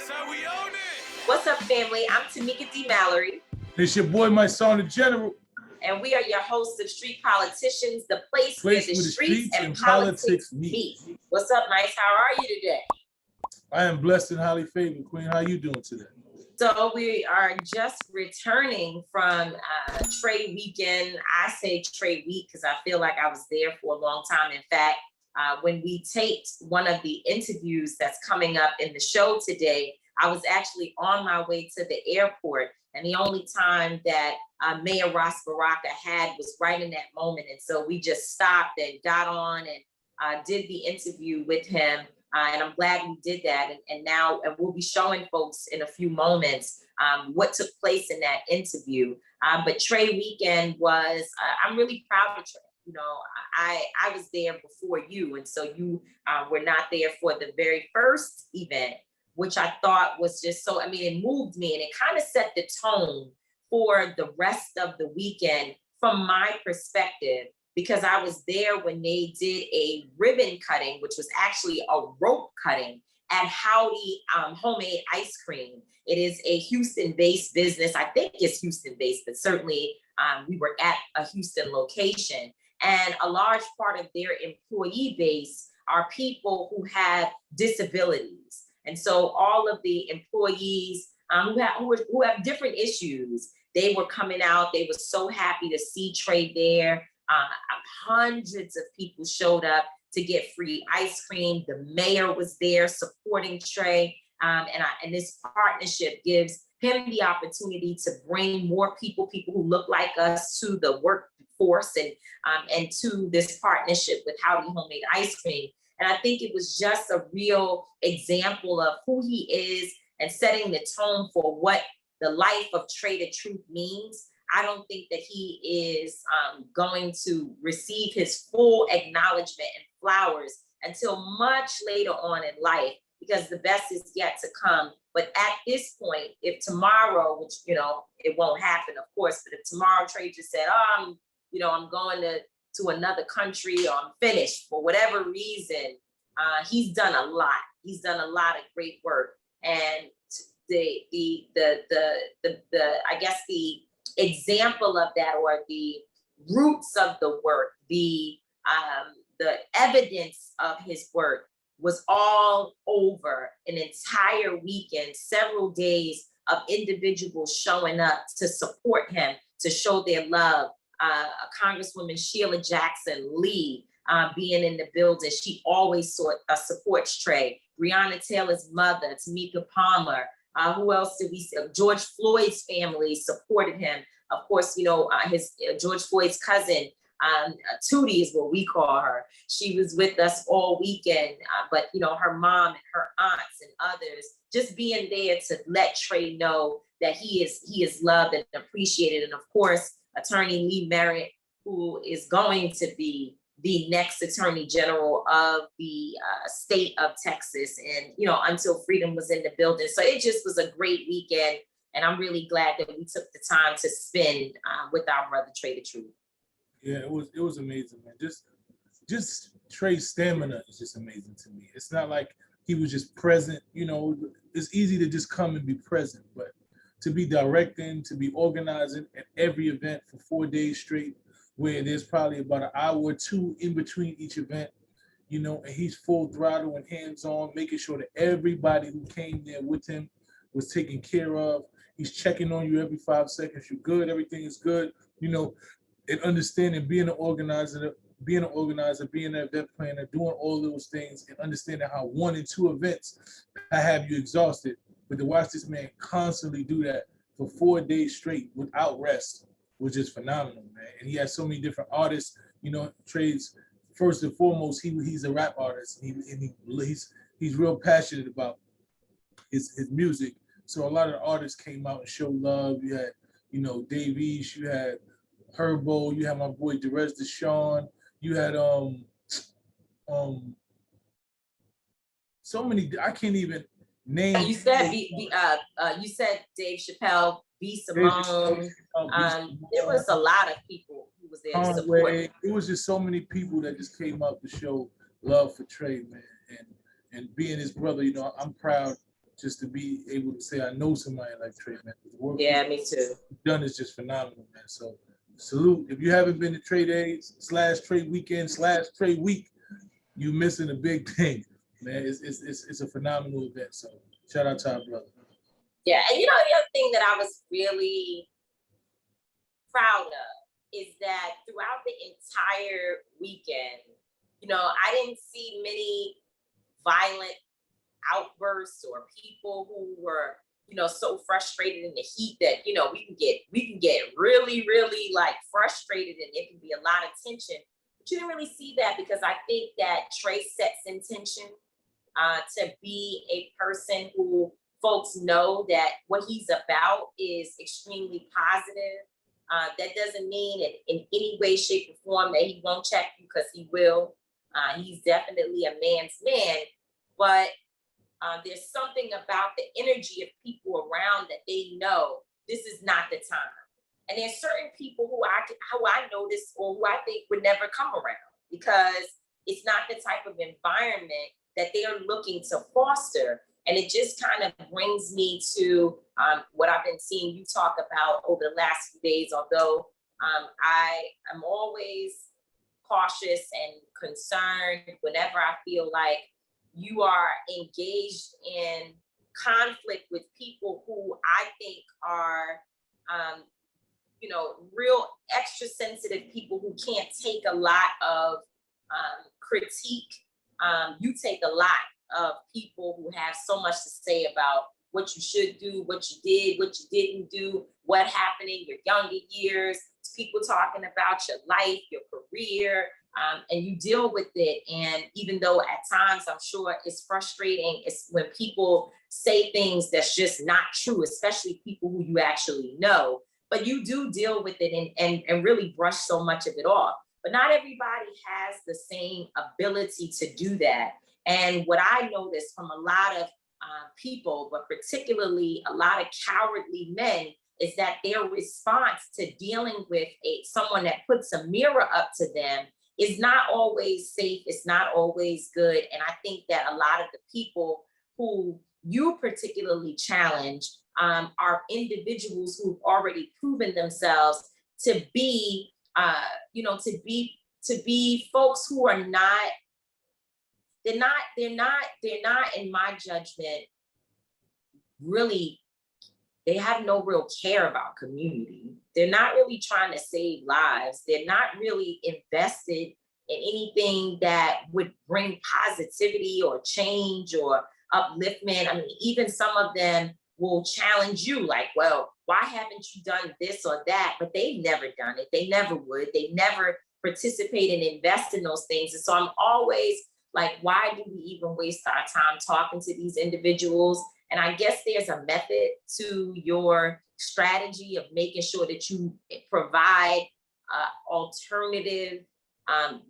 That's how we own it. What's up, family? I'm Tamika D, Mallory. It's your boy, Mysonne, the General. And we are your hosts of Street Politicians, the place where the streets and politics meet. What's up, Nice? How are you today? I am blessed and highly favored. Queen, how you doing today? So we are just returning from Trae Weekend. I say Trae Week because I feel like I was there for a long time. In fact, when we taped one of the interviews that's coming up in the show today, I was actually on my way to the airport. And the only time that Mayor Ras Baraka had was right in that moment. And so we just stopped and got on and did the interview with him. And I'm glad we did that. And now we'll be showing folks in a few moments what took place in that interview. But Trae Weekend was, I'm really proud of Trae. You know, I was there before you. And so you were not there for the very first event, which I thought was just so, I mean, it moved me and it kind of set the tone for the rest of the weekend from my perspective, because I was there when they did a ribbon cutting, which was actually a rope cutting at Howdy Homemade Ice Cream. It is a Houston-based business. I think it's Houston-based, but certainly we were at a Houston location. And a large part of their employee base are people who have disabilities. And so all of the employees who have different issues, they were coming out. They were so happy to see Trae there. Hundreds of people showed up to get free ice cream. The mayor was there supporting Trae. And this partnership gives him the opportunity to bring more people who look like us to the workforce and to this partnership with Howdy Homemade Ice Cream. And I think it was just a real example of who he is and setting the tone for what the life of Trae the Truth means. I don't think that he is going to receive his full acknowledgement and flowers until much later on in life, because the best is yet to come. But at this point, if tomorrow, which, you know, it won't happen, of course, but if tomorrow Trae just said, oh, I'm going to another country, or I'm finished for whatever reason, he's done a lot. He's done a lot of great work. And the I guess the example of that, or the roots of the work, the evidence of his work was all over an entire weekend, several days of individuals showing up to support him, to show their love. Congresswoman Sheila Jackson Lee being in the building. She always supports Trae. Breonna Taylor's mother, Tamika Palmer. Who else did we see? George Floyd's family supported him. Of course, his George Floyd's cousin, Tootie is what we call her. She was with us all weekend, but her mom and her aunts and others just being there to let Trae know that he is loved and appreciated. And of course, Attorney Lee Merritt, who is going to be the next Attorney General of the state of Texas, and Until Freedom was in the building. So it just was a great weekend, and I'm really glad that we took the time to spend with our brother Trae the Truth. Yeah, it was amazing, man. Just Trae's stamina is just amazing to me. It's not like he was just present. It's easy to just come and be present, but to be directing, to be organizing at every event for 4 days straight, where there's probably about an hour or two in between each event, and he's full throttle and hands-on, making sure that everybody who came there with him was taken care of. He's checking on you every 5 seconds. You're good, everything is good, and understanding being an organizer, being an event planner, doing all those things, and understanding how 1 and 2 events I have you exhausted. But to watch this man constantly do that for 4 days straight without rest was just phenomenal, man. And he has so many different artists. Trae's first and foremost, he's a rap artist. He's real passionate about his music. So a lot of the artists came out and showed love. You had, Dave East, you had Herbo, you had my boy Derez Deshawn, you had so many. I can't even name. You said you said Dave Chappelle, B. Simone. There was a lot of people who was there to support. It was just so many people that just came out to show love for Trae, man, and being his brother. I'm proud just to be able to say I know somebody like Trae, man. The work Yeah, me too. he's done is just phenomenal, man. So salute. If you haven't been to Trae Days / Trae Weekend / Trae Week, you missing a big thing, man. It's a phenomenal event. So shout out to our brother. Yeah, and you know, the other thing that I was really proud of is that throughout the entire weekend, you know, I didn't see many violent outbursts or people who were, you know, so frustrated in the heat that, you know, we can get really, really like frustrated and it can be a lot of tension. But you didn't really see that because I think that Trae sets intention to be a person who folks know that what he's about is extremely positive. That doesn't mean in any way, shape, or form that he won't check you, because he will. He's definitely a man's man, but there's something about the energy of people around that they know this is not the time. And there's certain people who I notice or who I think would never come around because it's not the type of environment that they are looking to foster. And it just kind of brings me to what I've been seeing you talk about over the last few days, although I am always cautious and concerned whenever I feel like you are engaged in conflict with people who I think are, you know, real extra sensitive people who can't take a lot of critique. You take a lot of people who have so much to say about what you should do, what you did, what you didn't do, what happened in your younger years, people talking about your life, your career, and you deal with it. And even though at times I'm sure it's frustrating, it's when people say things that's just not true, especially people who you actually know, but you do deal with it and really brush so much of it off. But not everybody has the same ability to do that. And what I noticed from a lot of people, but particularly a lot of cowardly men, is that their response to dealing with someone that puts a mirror up to them is not always safe. It's not always good. And I think that a lot of the people who you particularly challenge are individuals who've already proven themselves to be, to be folks who are not. They're not, in my judgment, really. They have no real care about community. They're not really trying to save lives. They're not really invested in anything that would bring positivity or change or upliftment. I mean, even some of them will challenge you like, well, why haven't you done this or that? But they've never done it. They never would. They never participate and invest in those things. And so I'm always like, why do we even waste our time talking to these individuals? And I guess there's a method to your strategy of making sure that you provide alternative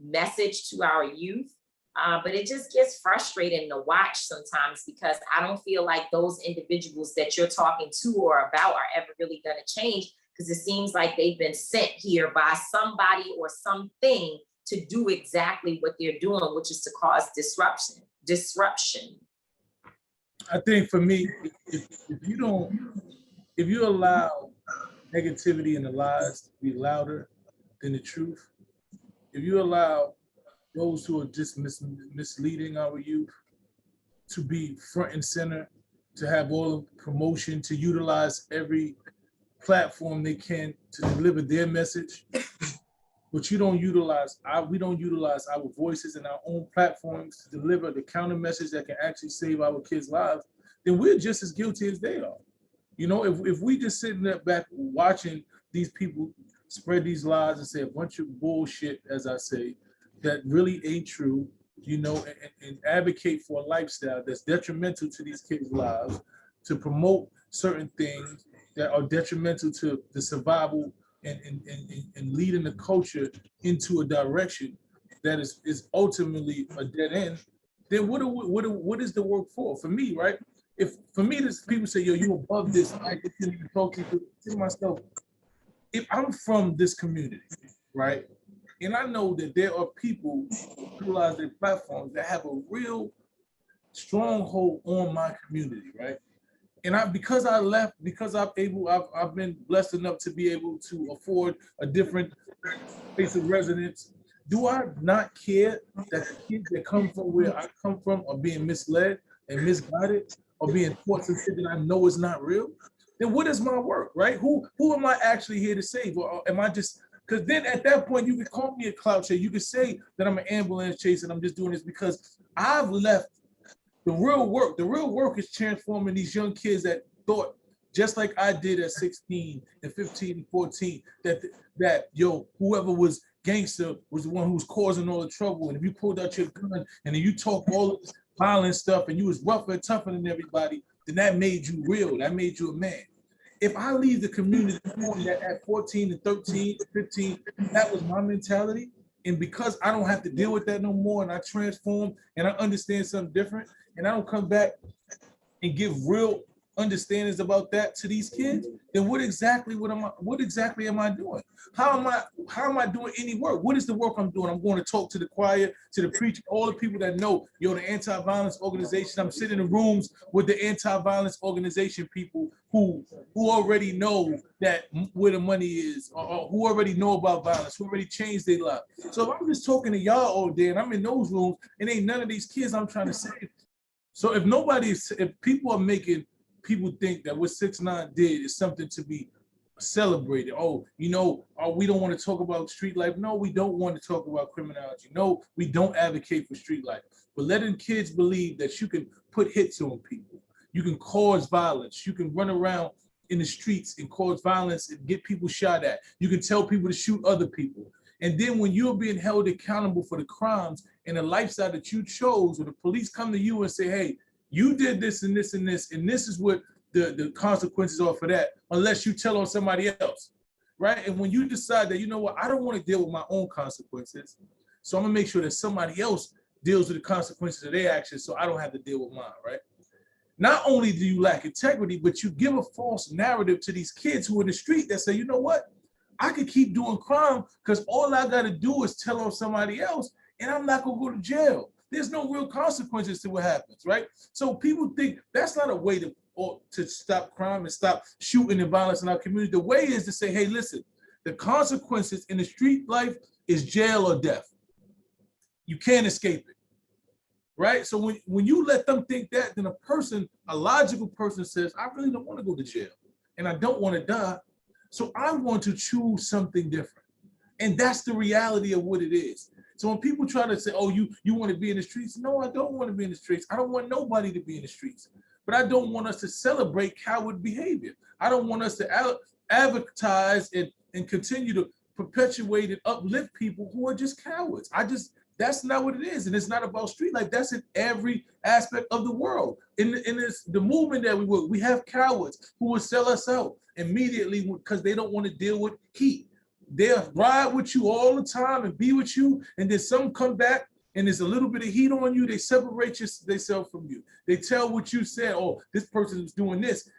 message to our youth. But it just gets frustrating to watch sometimes because I don't feel like those individuals that you're talking to or about are ever really going to change, because it seems like they've been sent here by somebody or something to do exactly what they're doing, which is to cause disruption. I think for me, if you allow negativity and the lies to be louder than the truth, if you allow those who are just misleading our youth to be front and center, to have all the promotion, to utilize every platform they can to deliver their message, but we don't utilize our voices and our own platforms to deliver the counter message that can actually save our kids' lives, then we're just as guilty as they are. You know, if we just sitting there back watching these people spread these lies and say a bunch of bullshit, as I say, that really ain't true, you know, and advocate for a lifestyle that's detrimental to these kids' lives, to promote certain things that are detrimental to the survival and leading the culture into a direction that is ultimately a dead end, then what is the work for? For me, right? This people say, yo, you above this, I can't even talk to myself. If I'm from this community, right? And I know that there are people who utilize their platforms that have a real stronghold on my community, right? And because I've been blessed enough to be able to afford a different place of residence. Do I not care that the kids that come from where I come from are being misled and misguided or being taught some shit that I know is not real? Then what is my work, right? Who am I actually here to save? Or am I just, because then at that point you could call me a clout chaser. You could say that I'm an ambulance chaser and I'm just doing this because I've left the real work. The real work is transforming these young kids that thought just like I did at 16 and 15 and 14, that whoever was gangster was the one who was causing all the trouble. And if you pulled out your gun and then you talked all of this violent stuff and you was rougher and tougher than everybody, then that made you real. That made you a man. If I leave the community that at 14 and 13, 15, that was my mentality. And because I don't have to deal with that no more, and I transform and I understand something different, and I don't come back and give real understandings about that to these kids, then what exactly am I doing? How am I doing any work? What is the work I'm doing? I'm going to talk to the choir, to the preacher, all the people that know, the anti-violence organization. I'm sitting in rooms with the anti-violence organization people who already know that where the money is, or who already know about violence, who already changed their life. So if I'm just talking to y'all all day and I'm in those rooms and ain't none of these kids I'm trying to save. So if people are making people think that what 6ix9ine did is something to be celebrated. We don't want to talk about street life. No, we don't want to talk about criminology. No, we don't advocate for street life. But letting kids believe that you can put hits on people, you can cause violence, you can run around in the streets and cause violence and get people shot at. You can tell people to shoot other people. And then when you're being held accountable for the crimes and the lifestyle that you chose, when the police come to you and say, hey, you did this and this and this, and this is what the consequences are for that, unless you tell on somebody else, right? And when you decide that, you know what, I don't want to deal with my own consequences, so I'm gonna make sure that somebody else deals with the consequences of their actions so I don't have to deal with mine, right? Not only do you lack integrity, but you give a false narrative to these kids who are in the street that say, you know what, I could keep doing crime because all I gotta do is tell on somebody else and I'm not gonna go to jail. There's no real consequences to what happens, right? So people think that's not a way to stop crime and stop shooting and violence in our community. The way is to say, hey, listen, the consequences in the street life is jail or death. You can't escape it, right? So when you let them think that, then a logical person says, I really don't want to go to jail and I don't want to die. So I want to choose something different. And that's the reality of what it is. So when people try to say, oh, you want to be in the streets? No, I don't want to be in the streets. I don't want nobody to be in the streets. But I don't want us to celebrate coward behavior. I don't want us to advertise and continue to perpetuate and uplift people who are just cowards. That's not what it is. And it's not about street life. That's in every aspect of the world. In the movement that we work, we have cowards who will sell us out immediately because they don't want to deal with heat. They'll ride with you all the time and be with you, and then some come back and there's a little bit of heat on you, they separate themselves from you. They tell what you said, oh, this person is doing this.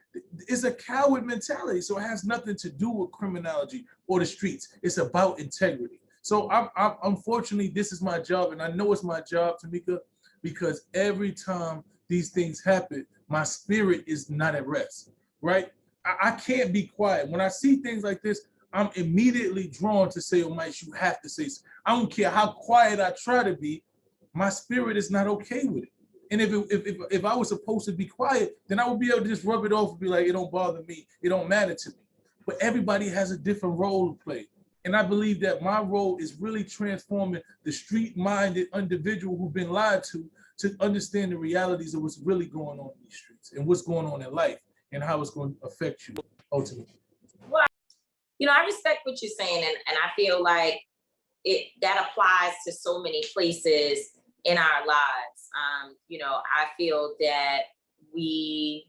It's a coward mentality, so it has nothing to do with criminology or the streets. It's about integrity. So I'm unfortunately, this is my job, and I know it's my job, Tamika, because every time these things happen, my spirit is not at rest, right? I can't be quiet. When I see things like this, I'm immediately drawn to say, oh, Mike, you have to say something. I don't care how quiet I try to be, my spirit is not okay with it. And if I was supposed to be quiet, then I would be able to just rub it off and be like, it don't bother me, it don't matter to me. But everybody has a different role to play. And I believe that my role is really transforming the street-minded individual who've been lied to understand the realities of what's really going on in these streets and what's going on in life and how it's going to affect you ultimately. Well, I respect what you're saying, and I feel like that applies to so many places in our lives. I feel that we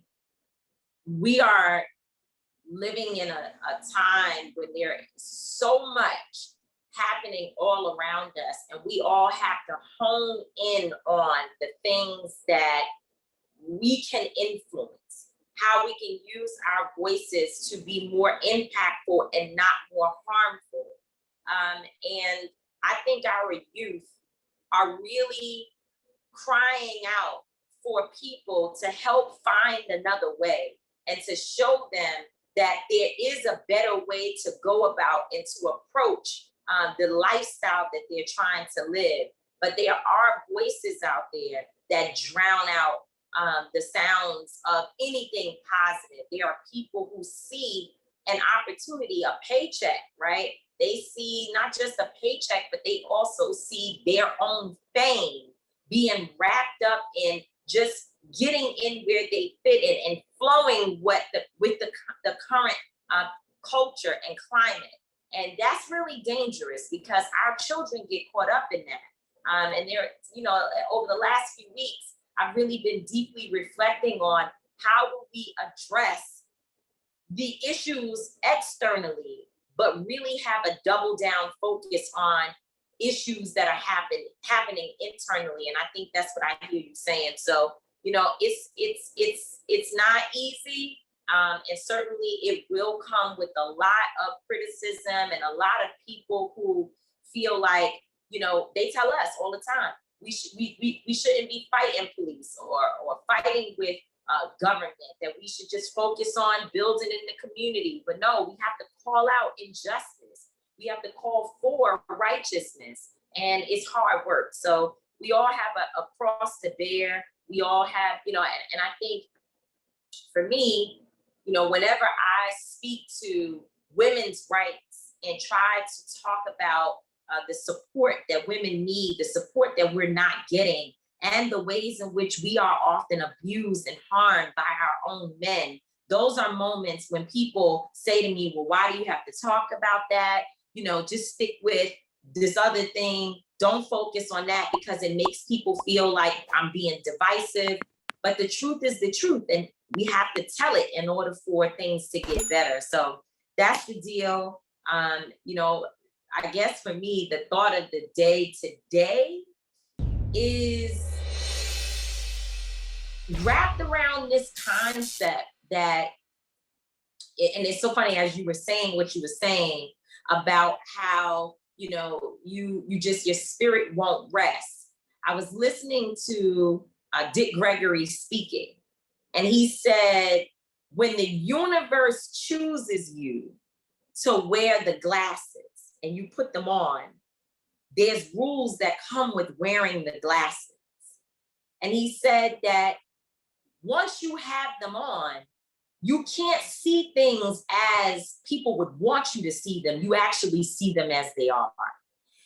are living in a time when there is so much happening all around us, and we all have to hone in on the things that we can influence, how we can use our voices to be more impactful and not more harmful. And I think our youth are really crying out for people to help find another way and to show them that there is a better way to go about and to approach the lifestyle that they're trying to live. But there are voices out there that drown out the sounds of anything positive. There are people who see an opportunity, a paycheck, right? They see not just a paycheck, but they also see their own fame being wrapped up in just getting in where they fit in and flowing with the current culture and climate. And that's really dangerous because our children get caught up in that. And there, over the last few weeks, I've really been deeply reflecting on how will we address the issues externally, but really have a double down focus on issues that are happening internally. And I think that's what I hear you saying. So, it's not easy. And certainly it will come with a lot of criticism and a lot of people who feel like, they tell us all the time, we shouldn't be fighting police or fighting with government, that we should just focus on building in the community. But no, we have to call out injustice. We have to call for righteousness, and it's hard work. So we all have a cross to bear. We all have, and I think for me, whenever I speak to women's rights and try to talk about the support that women need, the support that we're not getting, and the ways in which we are often abused and harmed by our own men, those are moments when people say to me, well, why do you have to talk about that? Just stick with this other thing. Don't focus on that because it makes people feel like I'm being divisive. But the truth is the truth, and we have to tell it in order for things to get better. So that's the deal. I guess for me, the thought of the day today is wrapped around this concept that, and it's so funny as you were saying what you were saying about how, your spirit won't rest. I was listening to Dick Gregory speaking, and he said, when the universe chooses you to wear the glasses and you put them on, there's rules that come with wearing the glasses. And he said that once you have them on, you can't see things as people would want you to see them. You actually see them as they are.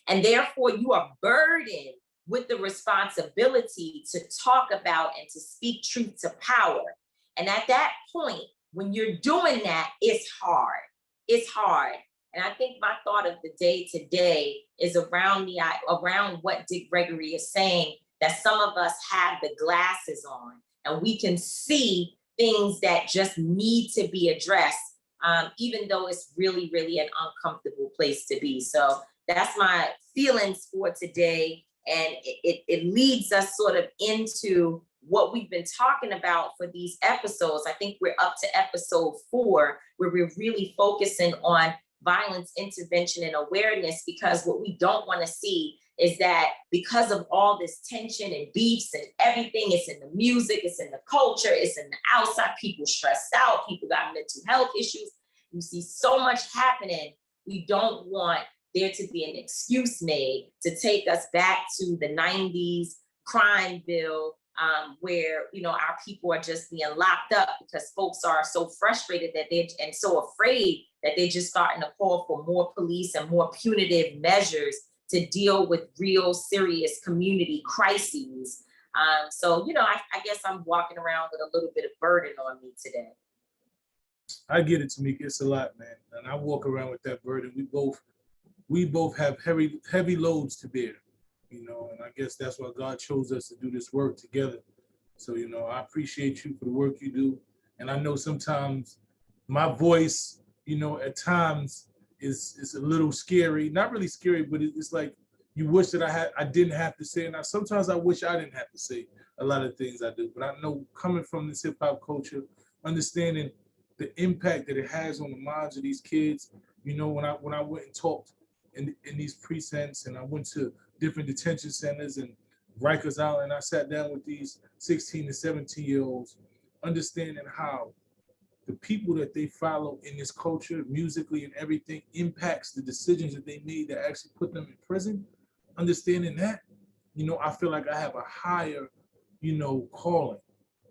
And therefore, you are burdened with the responsibility to talk about and to speak truth to power. And at that point, when you're doing that, it's hard. It's hard. And I think my thought of the day today is around what Dick Gregory is saying, that some of us have the glasses on and we can see things that just need to be addressed, even though it's really, really an uncomfortable place to be. So that's my feelings for today. And it leads us sort of into what we've been talking about for these episodes. I think we're up to episode 4, where we're really focusing on violence intervention and awareness, because what we don't want to see is that because of all this tension and beefs and everything, it's in the music, it's in the culture, it's in the outside, people stressed out, people got mental health issues. You see so much happening. We don't want there to be an excuse made to take us back to the 90s crime bill, where our people are just being locked up because folks are so frustrated and so afraid that they're just starting to call for more police and more punitive measures to deal with real serious community crises. So I guess I'm walking around with a little bit of burden on me today. I get it, Tamika. It's a lot, man. And I walk around with that burden. We both have heavy loads to bear, and I guess that's why God chose us to do this work together. So, I appreciate you for the work you do. And I know sometimes my voice, at times is a little scary. Not really scary, but it's like you wish that I didn't have to say. And sometimes I wish I didn't have to say a lot of things I do. But I know, coming from this hip hop culture, understanding the impact that it has on the minds of these kids, when I went and talked in these precincts, and I went to different detention centers and Rikers Island, I sat down with these 16 to 17-year-olds, understanding how the people that they follow in this culture, musically and everything, impacts the decisions that they made that actually put them in prison. Understanding that, I feel like I have a higher, calling.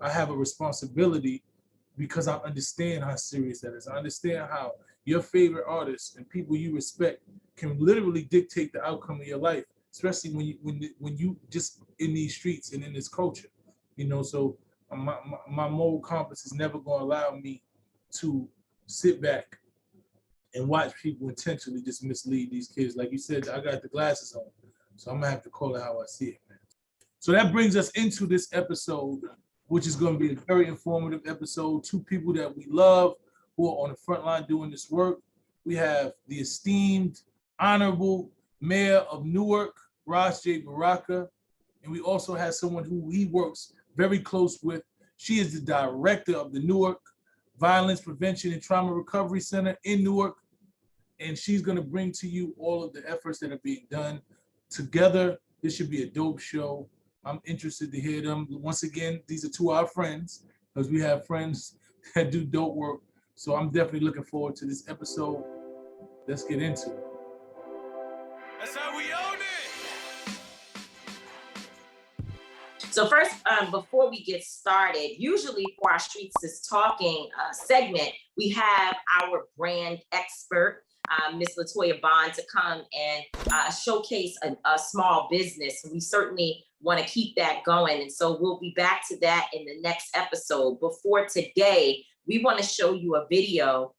I have a responsibility because I understand how serious that is. I understand how your favorite artists and people you respect can literally dictate the outcome of your life, especially when you just in these streets and in this culture. So my moral compass is never going to allow me to sit back and watch people intentionally just mislead these kids. Like you said, I got the glasses on, so I'm gonna have to call it how I see it, man. So that brings us into this episode, which is going to be a very informative episode. Two people that we love who are on the front line doing this work. We have the esteemed, honorable Mayor of Newark, Ras Baraka, and we also have someone who he works very close with. She is the director of the Newark Violence Prevention and Trauma Recovery Center in Newark, and she's going to bring to you all of the efforts that are being done together. This should be a dope show. I'm interested to hear them. Once again, these are two of our friends, because we have friends that do dope work. So I'm definitely looking forward to this episode. Let's get into it. That's how we own it. So first, before we get started, usually for our Streets is Talking segment, we have our brand expert, Ms. Latoya Bond, to come and showcase a small business. We certainly want to keep that going. And so we'll be back to that in the next episode. Before today, we want to show you a video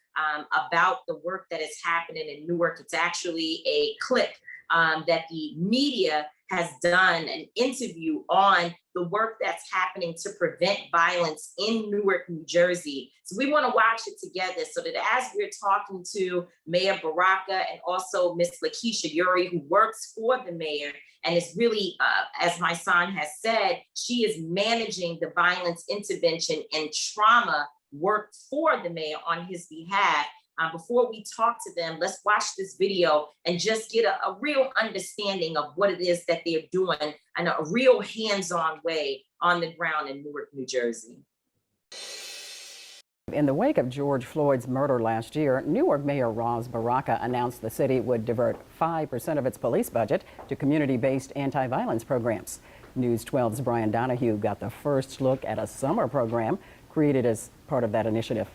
about the work that is happening in Newark. It's actually a clip that the media has done, an interview on the work that's happening to prevent violence in Newark, New Jersey. So we want to watch it together so that as we're talking to Mayor Baraka and also Ms. Lakeesha Eure, who works for the mayor and is really, as my son has said, she is managing the violence intervention and trauma work for the mayor on his behalf. Before we talk to them, let's watch this video and just get a real understanding of what it is that they're doing in a real hands-on way on the ground in Newark, New Jersey. In the wake of George Floyd's murder last year, Newark Mayor Ras Baraka announced the city would divert 5% of its police budget to community-based anti-violence programs. News 12's Brian Donahue got the first look at a summer program created as part of that initiative.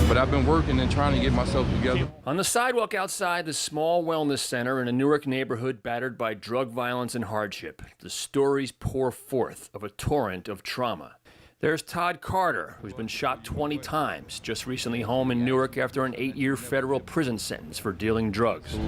But I've been working and trying to get myself together. On the sidewalk outside the small wellness center in a Newark neighborhood battered by drug violence and hardship, the stories pour forth of a torrent of trauma. There's Todd Carter, who's been shot 20 times, just recently home in Newark after an 8-year federal prison sentence for dealing drugs.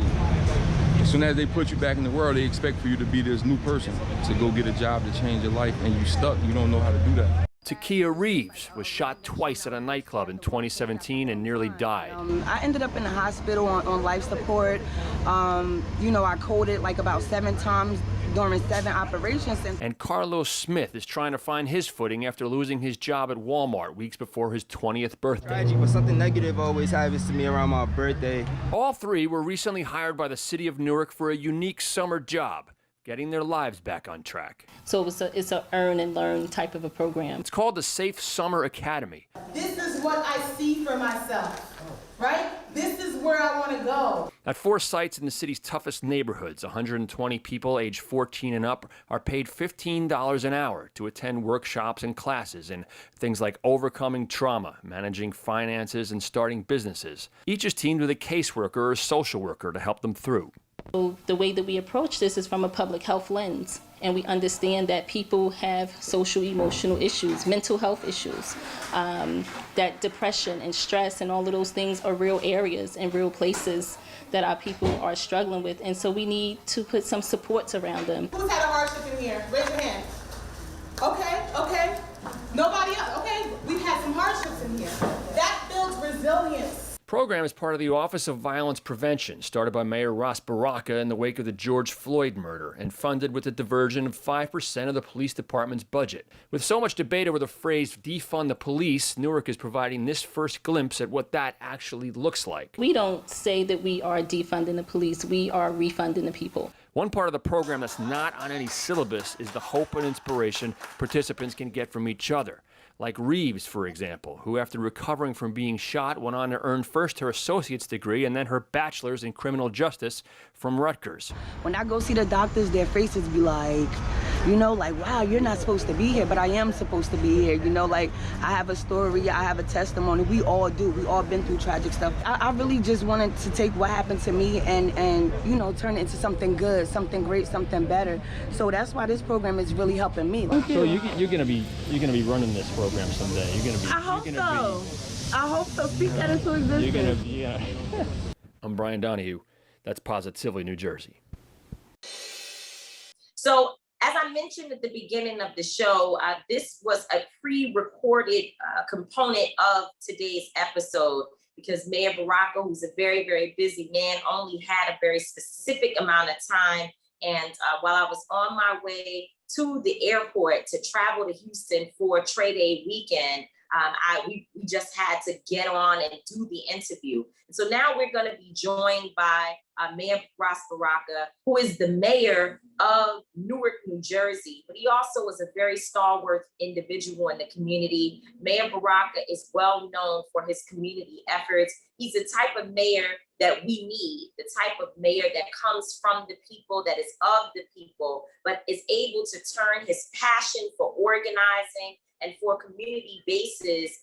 As soon as they put you back in the world, they expect for you to be this new person, to go get a job to change your life, and you stuck. You don't know how to do that. Takia Reeves was shot twice at a nightclub in 2017 and nearly died. I ended up in the hospital on life support. I coded like about 7 times during 7 operations. And Carlos Smith is trying to find his footing after losing his job at Walmart weeks before his 20th birthday. Tragic, but something negative always happens to me around my birthday. All three were recently hired by the city of Newark for a unique summer job, getting their lives back on track. So it's a earn and learn type of a program. It's called the Safe Summer Academy. This is what I see for myself, right? This is where I want to go. At 4 sites in the city's toughest neighborhoods, 120 people aged 14 and up are paid $15 an hour to attend workshops and classes in things like overcoming trauma, managing finances, and starting businesses. Each is teamed with a caseworker or social worker to help them through. So the way that we approach this is from a public health lens, and we understand that people have social emotional issues, mental health issues, that depression and stress and all of those things are real areas and real places that our people are struggling with, and so we need to put some supports around them. Who's had a hardship in here? Raise your hand. Okay. Nobody else. Okay, we've had some hardships in here. That builds resilience. The program is part of the Office of Violence Prevention, started by Mayor Ras Baraka in the wake of the George Floyd murder, and funded with a diversion of 5% of the police department's budget. With so much debate over the phrase defund the police, Newark is providing this first glimpse at what that actually looks like. We don't say that we are defunding the police, we are refunding the people. One part of the program that's not on any syllabus is the hope and inspiration participants can get from each other. Like Reeves, for example, who after recovering from being shot went on to earn first her associate's degree and then her bachelor's in criminal justice from Rutgers. When I go see the doctors, their faces be like, you know, like, wow, you're not supposed to be here, but I am supposed to be here. You know, like, I have a story, I have a testimony. We all do. We all been through tragic stuff. I really just wanted to take what happened to me and you know, turn it into something good, something great, something better. So that's why this program is really helping me. So you're gonna be running this program someday. I hope so. I hope so. Speak that into existence. Yeah. I'm Brian Donahue. That's Positively New Jersey. So, as I mentioned at the beginning of the show, this was a pre-recorded component of today's episode because Mayor Baraka, who's a very, very busy man, only had a very specific amount of time. And while I was on my way to the airport to travel to Houston for Trae Day Weekend, we just had to get on and do the interview. And so now we're going to be joined by Mayor Ras Baraka, who is the mayor of Newark, New Jersey, but he also is a very stalwart individual in the community. Mayor Baraka is well known for his community efforts. He's the type of mayor that we need, the type of mayor that comes from the people, that is of the people, but is able to turn his passion for organizing and for community bases,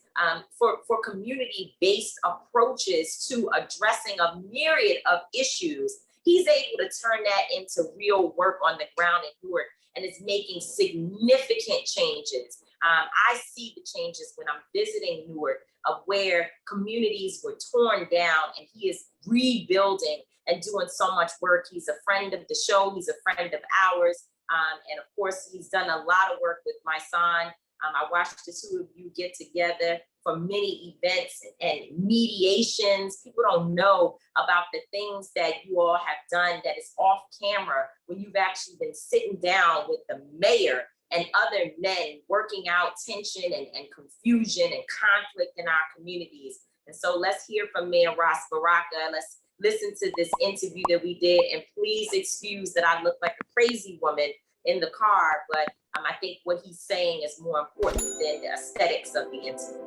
for community-based approaches to addressing a myriad of issues. He's able to turn that into real work on the ground in Newark and is making significant changes. I see the changes when I'm visiting Newark, of where communities were torn down and he is rebuilding and doing so much work. He's a friend of the show. He's a friend of ours. And of course, he's done a lot of work with Mysonne. I watched the two of you get together for many events and mediations. People don't know about the things that you all have done that is off camera when you've actually been sitting down with the mayor and other men working out tension and confusion and conflict in our communities. And so let's hear from Mayor Ras Baraka. Let's listen to this interview that we did. And please excuse that I look like a crazy woman in the car, but I think what he's saying is more important than the aesthetics of the interview.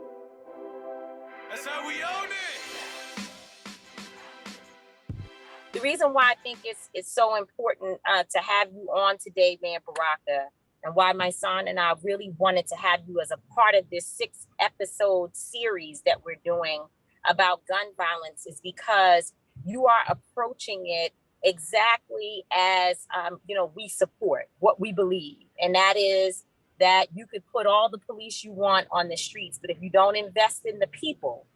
That's how we own it. The reason why I think it's so important to have you on today, Mayor Baraka, and why my son and I really wanted to have you as a part of this 6-episode series that we're doing about gun violence is because you are approaching it exactly as we support what we believe, and that is that you could put all the police you want on the streets, but if you don't invest in the people,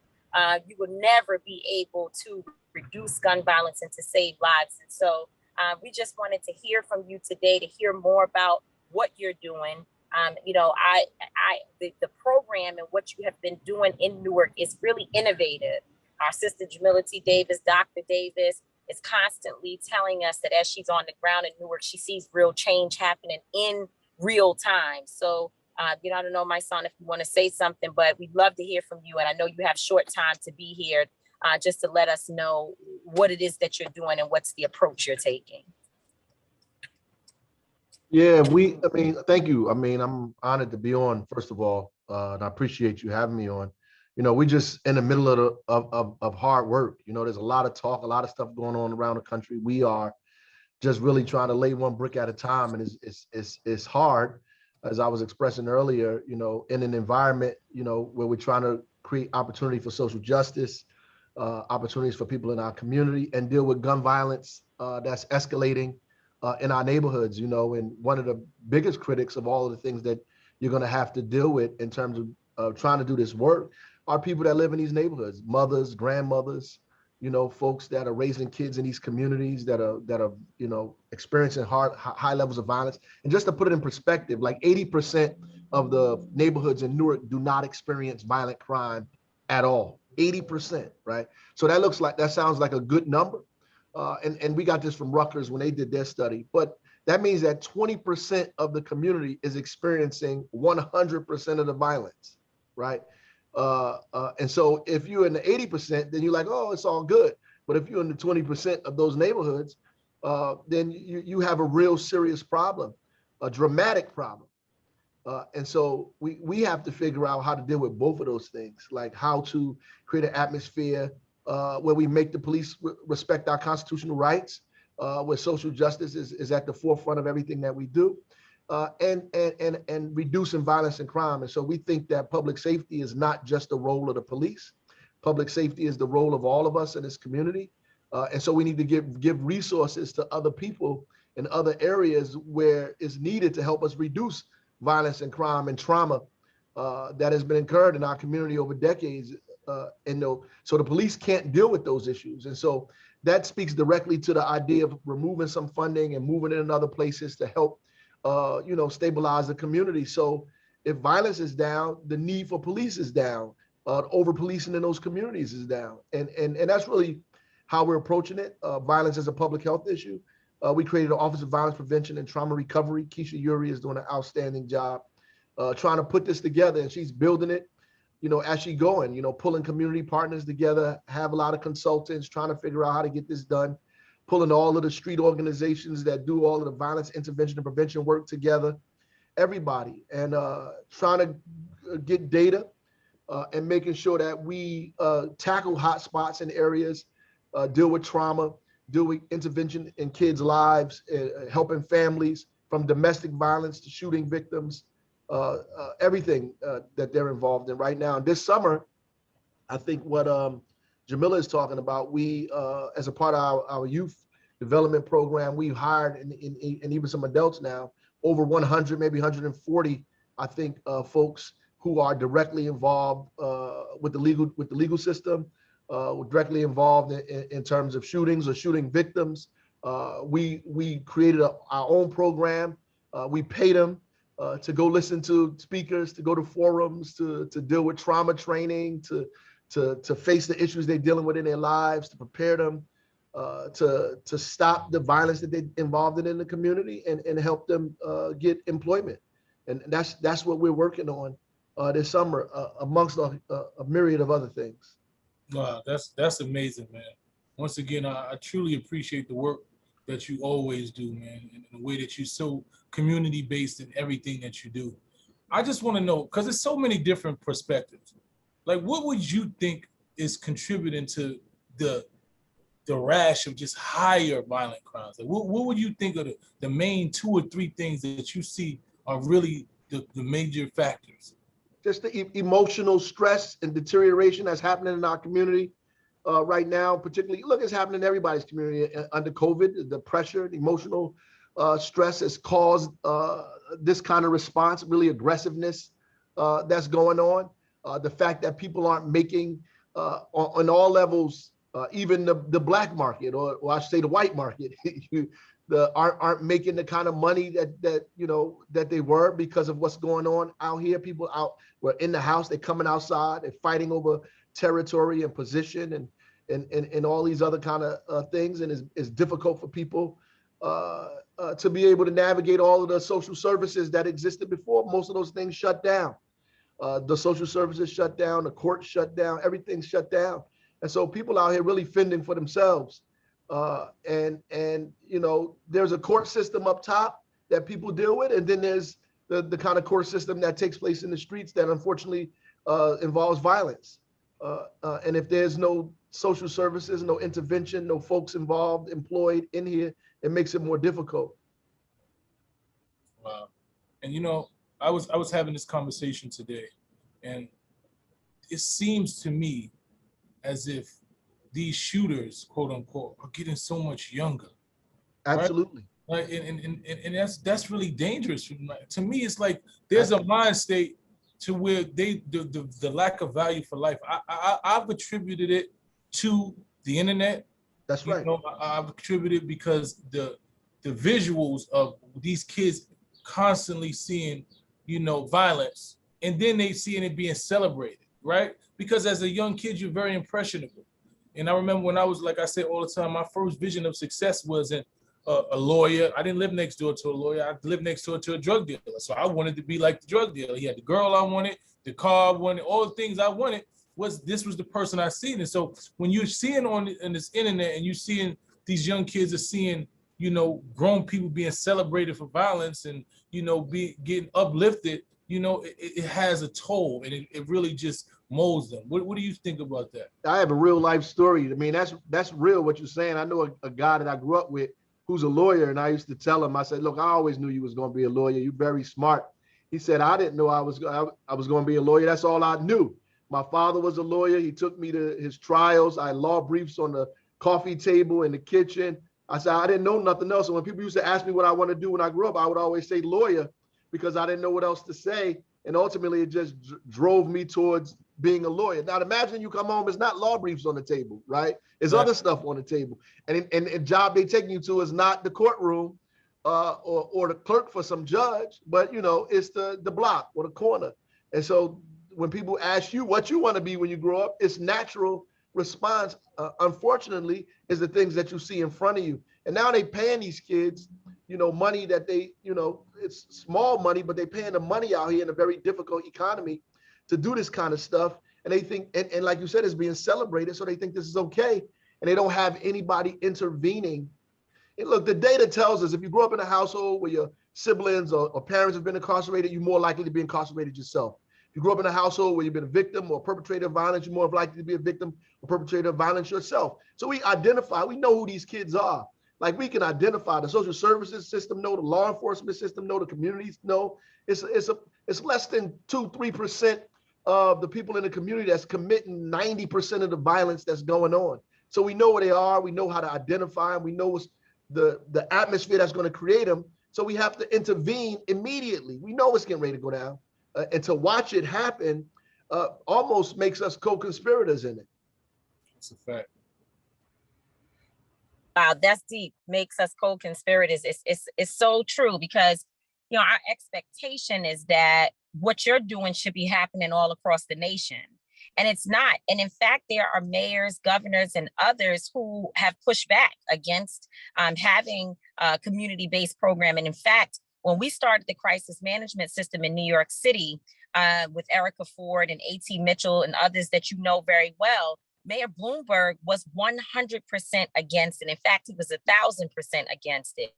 you will never be able to reduce gun violence and to save lives. And so we just wanted to hear from you today to hear more about what you're doing. The program and what you have been doing in Newark is really innovative. Our sister Jamila T. Davis, Dr. Davis, is constantly telling us that as she's on the ground in Newark, she sees real change happening in real time. So, I don't know, my son, if you want to say something, but we'd love to hear from you. And I know you have short time to be here just to let us know what it is that you're doing and what's the approach you're taking. Yeah, thank you. I'm honored to be on, first of all, and I appreciate you having me on. We just in the middle of hard work. There's a lot of talk, a lot of stuff going on around the country. We are just really trying to lay one brick at a time, and it's hard, as I was expressing earlier. In an environment, where we're trying to create opportunity for social justice, opportunities for people in our community, and deal with gun violence that's escalating in our neighborhoods. And one of the biggest critics of all of the things that you're going to have to deal with in terms of trying to do this work are people that live in these neighborhoods, mothers, grandmothers, folks that are raising kids in these communities that are experiencing high levels of violence. And just to put it in perspective, like 80% of the neighborhoods in Newark do not experience violent crime at all. 80%, right? So that sounds like a good number. And we got this from Rutgers when they did their study, but that means that 20% of the community is experiencing 100% of the violence, right? And so if you're in the 80%, then you're like, oh, it's all good. But if you're in the 20% of those neighborhoods, then you have a real serious problem, a dramatic problem. And so we have to figure out how to deal with both of those things, like how to create an atmosphere where we make the police respect our constitutional rights, where social justice is at the forefront of everything that we do, and reducing violence and crime. And so we think that public safety is not just the role of the police. Public safety is the role of all of us in this community. And so we need to give resources to other people in other areas where it's needed to help us reduce violence and crime and trauma that has been incurred in our community over decades. So the police can't deal with those issues. And so that speaks directly to the idea of removing some funding and moving it in other places to help, stabilize the community. So if violence is down, the need for police is down. Over policing in those communities is down. And that's really how we're approaching it. Violence as a public health issue. We created an Office of Violence Prevention and Trauma Recovery. Keesha Eure is doing an outstanding job trying to put this together, and she's building it, as she's going, pulling community partners together, have a lot of consultants trying to figure out how to get this done, pulling all of the street organizations that do all of the violence intervention and prevention work together, everybody, and trying to get data and making sure that we tackle hot spots in areas, deal with trauma, deal with intervention in kids' lives, helping families from domestic violence to shooting victims, everything that they're involved in right now. And this summer, I think what Jamila is talking about, we, as a part of our youth development program, we've hired, and even some adults now, over 100, maybe 140, I think, folks who are directly involved with the legal system, directly involved in terms of shootings or shooting victims. We created our own program. We paid them to go listen to speakers, to go to forums, to deal with trauma training, to face the issues they're dealing with in their lives, to prepare them to stop the violence that they're involved in the community, and help them get employment. And that's what we're working on this summer, amongst a myriad of other things. Wow, that's amazing, man. Once again, I truly appreciate the work that you always do, man, and the way that you're so community-based in everything that you do. I just want to know, because there's so many different perspectives, like what would you think is contributing to the rash of just higher violent crimes? Like what would you think are the main 2 or 3 things that you see are really the major factors? Just the emotional stress and deterioration that's happening in our community right now, particularly, look, it's happening in everybody's community under COVID. The pressure, the emotional stress has caused this kind of response, really aggressiveness that's going on. The fact that people aren't making, on all levels, even the black market, or I should say the white market, aren't making the kind of money that they were because of what's going on out here. People were in the house, they're coming outside, they're fighting over territory and position and all these other kind of things. And it's difficult for people to be able to navigate all of the social services that existed before. Most of those things shut down. The social services shut down, the courts shut down, everything's shut down. And so people out here really fending for themselves. And there's a court system up top that people deal with, and then there's the kind of court system that takes place in the streets that unfortunately involves violence. And if there's no social services, no intervention, no folks involved, employed in here, it makes it more difficult. Wow. And I was having this conversation today, and it seems to me as if these shooters, quote unquote, are getting so much younger. Absolutely. Right? And that's really dangerous. To me, it's like there's a mind state to where the lack of value for life. I've attributed it to the internet. That's right. I've attributed because the visuals of these kids constantly seeing, violence, and then they seeing it being celebrated, right? Because as a young kid, you're very impressionable. And I remember when I was, like I say all the time, my first vision of success wasn't a lawyer. I didn't live next door to a lawyer. I lived next door to a drug dealer. So I wanted to be like the drug dealer. He had the girl I wanted, the car I wanted, all the things I wanted. This was the person I seen. And so when you're seeing on this internet and you're seeing these young kids are seeing grown people being celebrated for violence and, getting uplifted, it has a toll, and it really just molds them. What do you think about that? I have a real life story. I mean, that's real what you're saying. I know a guy that I grew up with who's a lawyer, and I used to tell him, I said, look, I always knew you was going to be a lawyer. You're very smart. He said, I didn't know I was going to be a lawyer. That's all I knew. My father was a lawyer. He took me to his trials. I had law briefs on the coffee table in the kitchen. I said, I didn't know nothing else. And when people used to ask me what I want to do when I grew up, I would always say lawyer because I didn't know what else to say. And ultimately, it just drove me towards being a lawyer. Now, imagine you come home, it's not law briefs on the table, right? There's other stuff on the table. And the job they taking you to is not the courtroom or the clerk for some judge, but, it's the block or the corner. And so when people ask you what you want to be when you grow up, it's natural response, unfortunately, is the things that you see in front of you. And now they paying these kids, money that they, it's small money, but they paying the money out here in a very difficult economy to do this kind of stuff. And they think, and like you said, it's being celebrated. So they think this is okay. And they don't have anybody intervening. And look, the data tells us if you grow up in a household where your siblings or parents have been incarcerated, you're more likely to be incarcerated yourself. If you grew up in a household where you've been a victim or perpetrator of violence, you're more likely to be a victim or perpetrator of violence yourself. So we know who these kids are. Like we can identify, the social services system know, the law enforcement system know, the communities know. It's less than 2-3% of the people in the community that's committing 90% of the violence that's going on. So we know where they are. We know how to identify them. We know what's the atmosphere that's going to create them. So we have to intervene immediately. We know it's getting ready to go down. And to watch it happen almost makes us co-conspirators in it. That's a fact. Wow, that's deep. Makes us co-conspirators. It's so true because, our expectation is that what you're doing should be happening all across the nation. And it's not. And in fact, there are mayors, governors, and others who have pushed back against having a community-based program. And in fact, when we started the crisis management system in New York City with Erica Ford and A.T. Mitchell and others that you know very well, Mayor Bloomberg was 100% against it. In fact, he was 1,000% against it.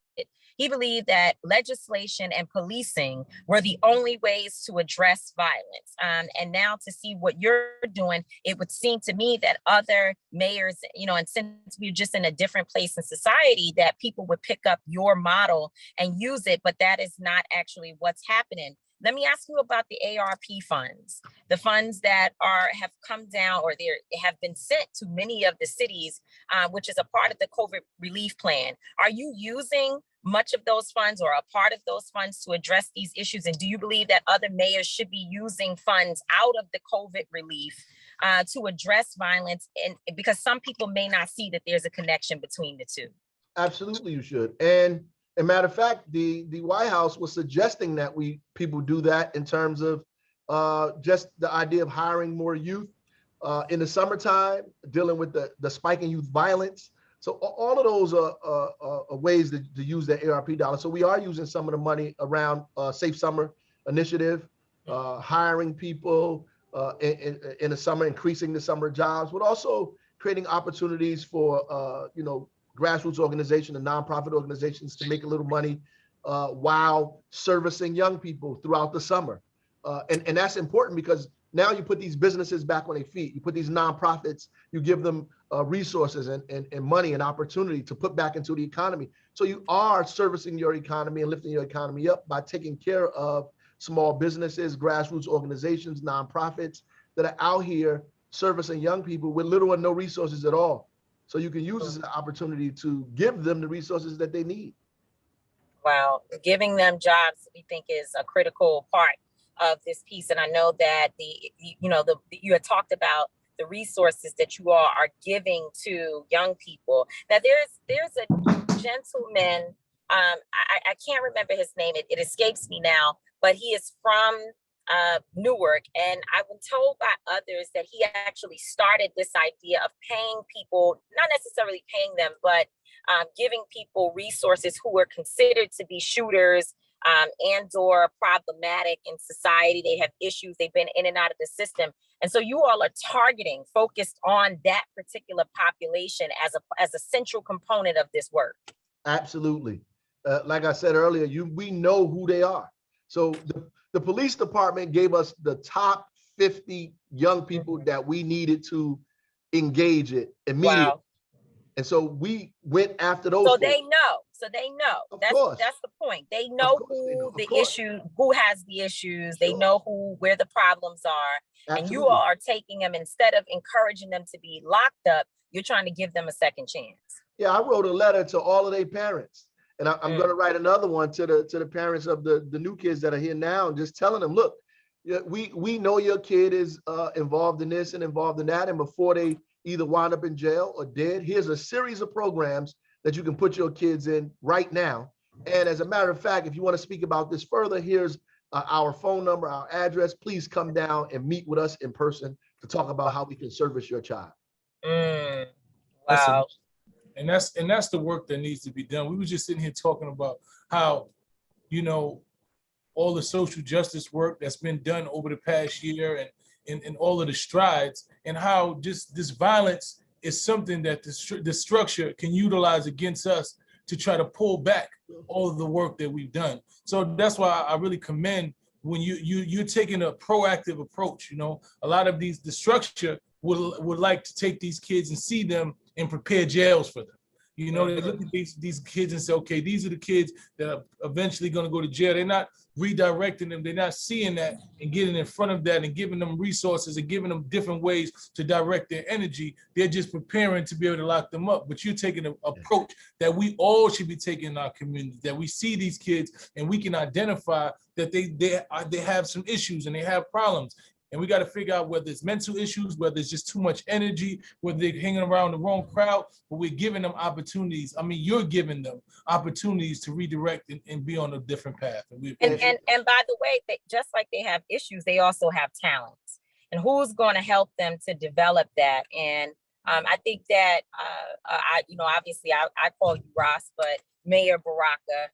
He believed that legislation and policing were the only ways to address violence. And now to see what you're doing, it would seem to me that other mayors, and since we're just in a different place in society, that people would pick up your model and use it, but that is not actually what's happening. Let me ask you about the ARP funds, the funds that have come down or have been sent to many of the cities, which is a part of the COVID relief plan. Are you using much of those funds or a part of those funds to address these issues? And do you believe that other mayors should be using funds out of the COVID relief to address violence? And because some people may not see that there's a connection between the two. Absolutely, you should. And as a matter of fact, the White House was suggesting that people do that in terms of just the idea of hiring more youth in the summertime, dealing with the spike in youth violence. So all of those are ways to use the ARP dollar. So we are using some of the money around Safe Summer Initiative, hiring people in the summer, increasing the summer jobs, but also creating opportunities for grassroots organizations and nonprofit organizations to make a little money while servicing young people throughout the summer. And that's important because now you put these businesses back on their feet. You put these nonprofits, you give them resources and money and opportunity to put back into the economy. So you are servicing your economy and lifting your economy up by taking care of small businesses, grassroots organizations, nonprofits that are out here servicing young people with little or no resources at all. So you can use this as an opportunity to give them the resources that they need. Wow, giving them jobs, we think, is a critical part of this piece. And I know that you had talked about the resources that you all are giving to young people. Now, there's a gentleman, I can't remember his name. It escapes me now, but he is from Newark, and I've been told by others that he actually started this idea of paying people, not necessarily paying them, but giving people resources who were considered to be shooters and or problematic in society. They have issues. They've been in and out of the system. And so you all are focused on that particular population as a central component of this work. Absolutely. Like I said earlier, we know who they are. So the police department gave us the top 50 young people that we needed to engage it immediately. Wow. And so we went after those So folks. they know. So they know. Of That's course. that's the point. They know Of course they who know. Of the course. issue, who has the issues. They Sure. know where the problems are. And you Absolutely. all are taking them, instead of encouraging them to be locked up, you're trying to give them a second chance. Yeah, I wrote a letter to all of their parents, and I'm going to write another one to the parents of the new kids that are here now, just telling them, look, we know your kid is involved in this and involved in that, and before they either wind up in jail or dead, here's a series of programs that you can put your kids in right now. And as a matter of fact, if you want to speak about this further, here's our phone number, our address. Please come down and meet with us in person to talk about how we can service your child. Wow. And that's the work that needs to be done. We were just sitting here talking about how, all the social justice work that's been done over the past year and all of the strides, and how just this violence is something that the structure can utilize against us to try to pull back all of the work that we've done. So that's why I really commend when you're taking a proactive approach. A lot of the structure would like to take these kids and see them and prepare jails for them. They look at these kids and say, okay, these are the kids that are eventually going to go to jail. They're not redirecting them. They're not seeing that and getting in front of that and giving them resources and giving them different ways to direct their energy. They're just preparing to be able to lock them up. But you're taking an approach that we all should be taking in our community, that we see these kids and we can identify that they have some issues and they have problems. And we got to figure out whether it's mental issues, whether it's just too much energy, whether they're hanging around the wrong crowd, but we're giving them opportunities. I mean, you're giving them opportunities to redirect and be on a different path. And by the way, just like they have issues, they also have talents. And who's going to help them to develop that? And I think that, obviously I call you Ras, but Mayor Baraka,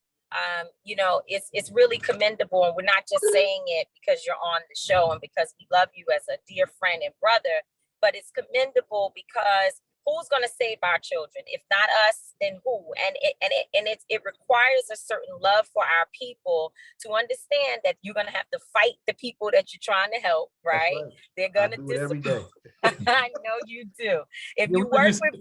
it's really commendable. And we're not just saying it because you're on the show and because we love you as a dear friend and brother, but it's commendable because who's going to save our children? If not us, then who? And it requires a certain love for our people to understand that you're going to have to fight the people that you're trying to help, right? They're going to do it every day. I know you do. If you work with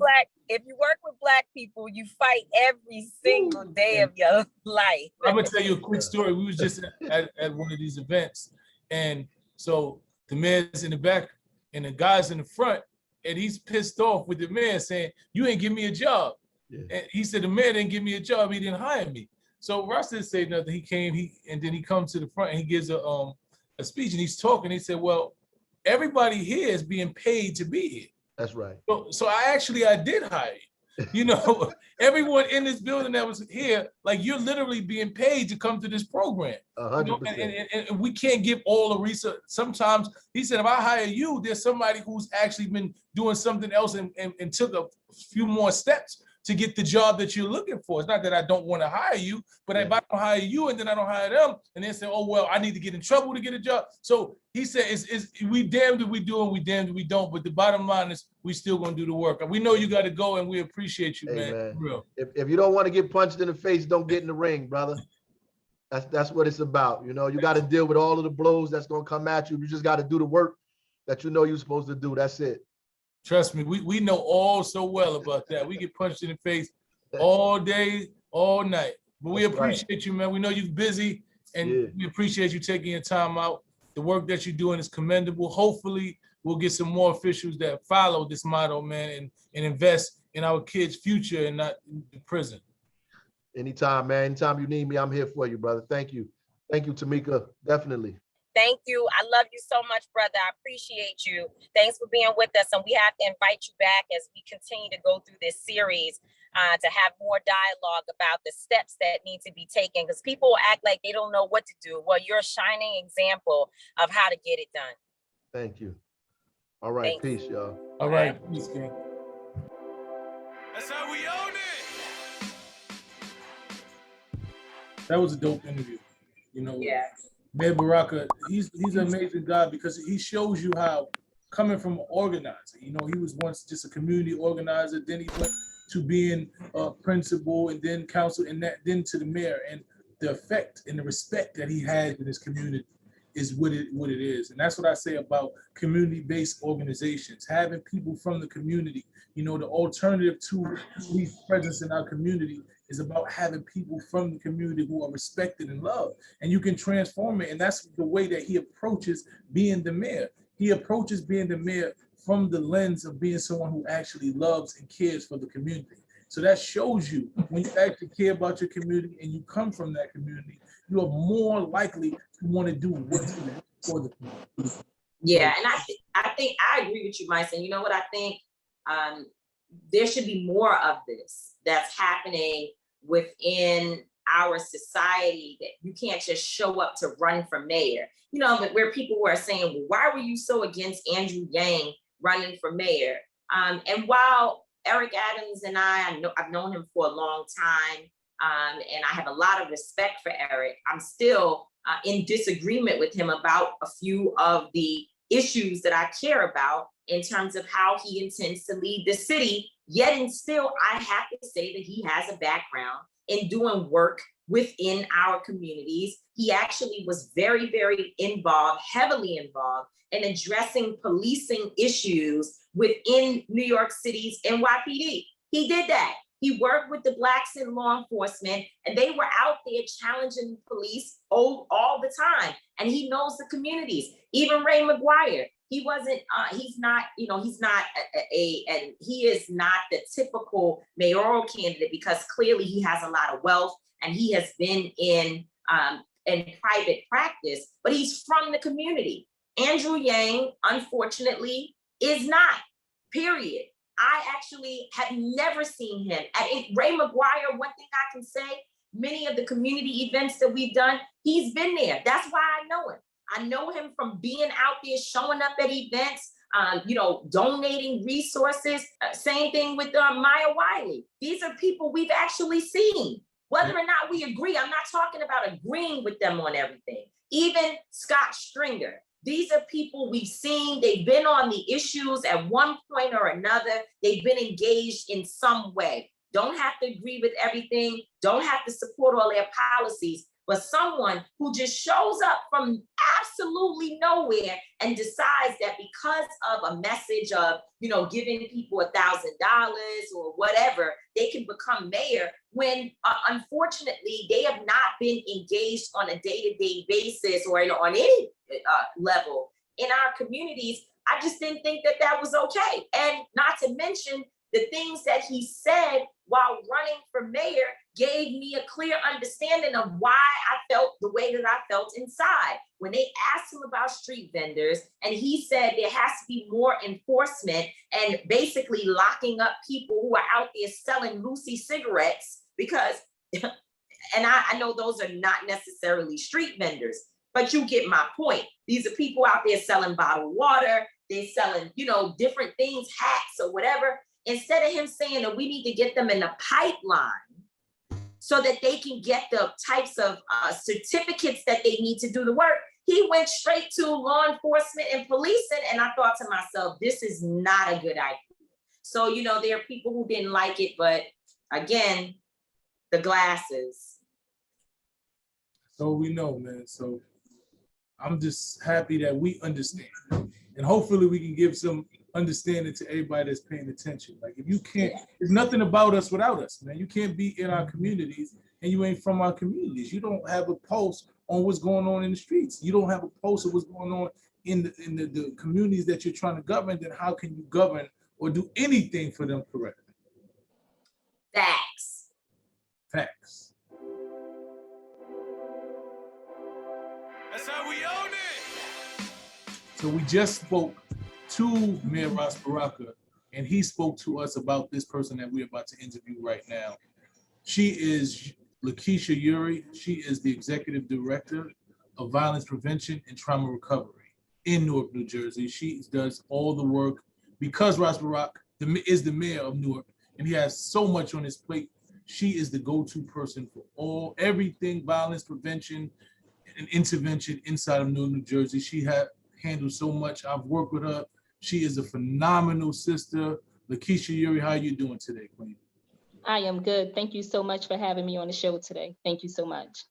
black people, you fight every single day of your life. I'm gonna tell you a quick story. We was just at one of these events, and so the mayor's in the back and the guy's in the front, and he's pissed off with the mayor saying, "You ain't give me a job." Yeah. And he said, "The mayor didn't give me a job. He didn't hire me." So Ross didn't say nothing. He came, and then he comes to the front and he gives a speech, and he's talking. He said, "Well, everybody here is being paid to be here." That's right. So I did hire you. Everyone in this building that was here, like, you're literally being paid to come to this program. 100%. And we can't give all the research. Sometimes he said, if I hire you, there's somebody who's actually been doing something else and took a few more steps to get the job that you're looking for. It's not that I don't want to hire you, but if I don't hire you and then I don't hire them, and they say, oh, well, I need to get in trouble to get a job. So he said, we damned if we do and we damned if we don't, but the bottom line is we still gonna do the work. And we know you gotta go and we appreciate you, man. Real. If you don't want to get punched in the face, don't get in the ring, brother. That's what it's about. You got to deal with all of the blows that's gonna come at you. You just got to do the work that you know you're supposed to do. That's it. Trust me, we know all so well about that. We get punched in the face all day, all night. But we appreciate you, man. We know you're busy, and we appreciate you taking your time out. The work that you're doing is commendable. Hopefully, we'll get some more officials that follow this motto, man, and invest in our kids' future and not in prison. Anytime, man. Anytime you need me, I'm here for you, brother. Thank you. Thank you, Tamika. Definitely. Thank you. I love you so much, brother. I appreciate you. Thanks for being with us. And we have to invite you back as we continue to go through this series to have more dialogue about the steps that need to be taken, because people act like they don't know what to do. Well, you're a shining example of how to get it done. Thank you. All right. Thanks. Peace, y'all. All right. Peace, King. That's how we own it. That was a dope interview. Yeah. Mayor Baraka, he's an amazing guy because he shows you how, coming from an organizer, he was once just a community organizer, then he went to being a principal and then council and then to the mayor, and the effect and the respect that he had in his community is what it is. And that's what I say about community-based organizations, having people from the community. The alternative to police presence in our community is about having people from the community who are respected and loved, and you can transform it. And that's the way that he approaches being the mayor. He approaches being the mayor from the lens of being someone who actually loves and cares for the community. So that shows you when you actually care about your community and you come from that community, you are more likely to want to do what's for the community. Yeah, and I think I agree with you, Mysonne. You know what I think? There should be more of this that's happening within our society, that you can't just show up to run for mayor. But where people were saying, well, why were you so against Andrew Yang running for mayor? And while Eric Adams and I've known him for a long time, and I have a lot of respect for Eric, I'm still in disagreement with him about a few of the issues that I care about in terms of how he intends to lead the city. Yet and still, I have to say that he has a background in doing work within our communities. He actually was very, very involved, heavily involved in addressing policing issues within New York City's NYPD. He did that. He worked with the Blacks in law enforcement, and they were out there challenging police all the time. And he knows the communities. Even Ray McGuire, he wasn't, he's not and he is not the typical mayoral candidate, because clearly he has a lot of wealth and he has been in private practice, but he's from the community. Andrew Yang, unfortunately, is not, period. I actually have never seen him. Ray McGuire, one thing I can say, many of the community events that we've done, he's been there. That's why I know him. I know him from being out there, showing up at events, donating resources. Same thing with Maya Wiley. These are people we've actually seen. Whether or not we agree, I'm not talking about agreeing with them on everything. Even Scott Stringer. These are people we've seen. They've been on the issues at one point or another. They've been engaged in some way. Don't have to agree with everything. Don't have to support all their policies. But someone who just shows up from absolutely nowhere and decides that because of a message of, giving people $1,000 or whatever, they can become mayor, when unfortunately they have not been engaged on a day-to-day basis or on any level in our communities. I just didn't think that that was okay. And not to mention the things that he said while running for mayor gave me a clear understanding of why I felt the way that I felt inside. When they asked him about street vendors, and he said there has to be more enforcement and basically locking up people who are out there selling Lucy cigarettes, because, and I know those are not necessarily street vendors, but you get my point. These are people out there selling bottled water, they're selling, different things, hats or whatever. Instead of him saying that we need to get them in the pipeline so that they can get the types of certificates that they need to do the work, he went straight to law enforcement and policing. And I thought to myself, this is not a good idea. So, there are people who didn't like it, but again, the glasses. So we know, man. So I'm just happy that we understand. And hopefully we can give some understanding to everybody that's paying attention. Like, if you can't, there's nothing about us without us, man. You can't be in our communities and you ain't from our communities. You don't have a pulse on what's going on in the streets. You don't have a pulse of what's going on in the communities that you're trying to govern. Then how can you govern or do anything for them correctly? Facts. Facts. That's how we own it. So we just spoke to Mayor Ras Baraka, and he spoke to us about this person that we're about to interview right now. She is Lakeesha Eure. She is the Executive Director of Violence Prevention and Trauma Recovery in Newark, New Jersey. She does all the work because Ras Baraka is the mayor of Newark, and he has so much on his plate. She is the go-to person for everything violence prevention and intervention inside of Newark, New Jersey. She handles so much. I've worked with her. She is a phenomenal sister. Lakeesha Eure, how are you doing today, Queen? I am good. Thank you so much for having me on the show today. Thank you so much.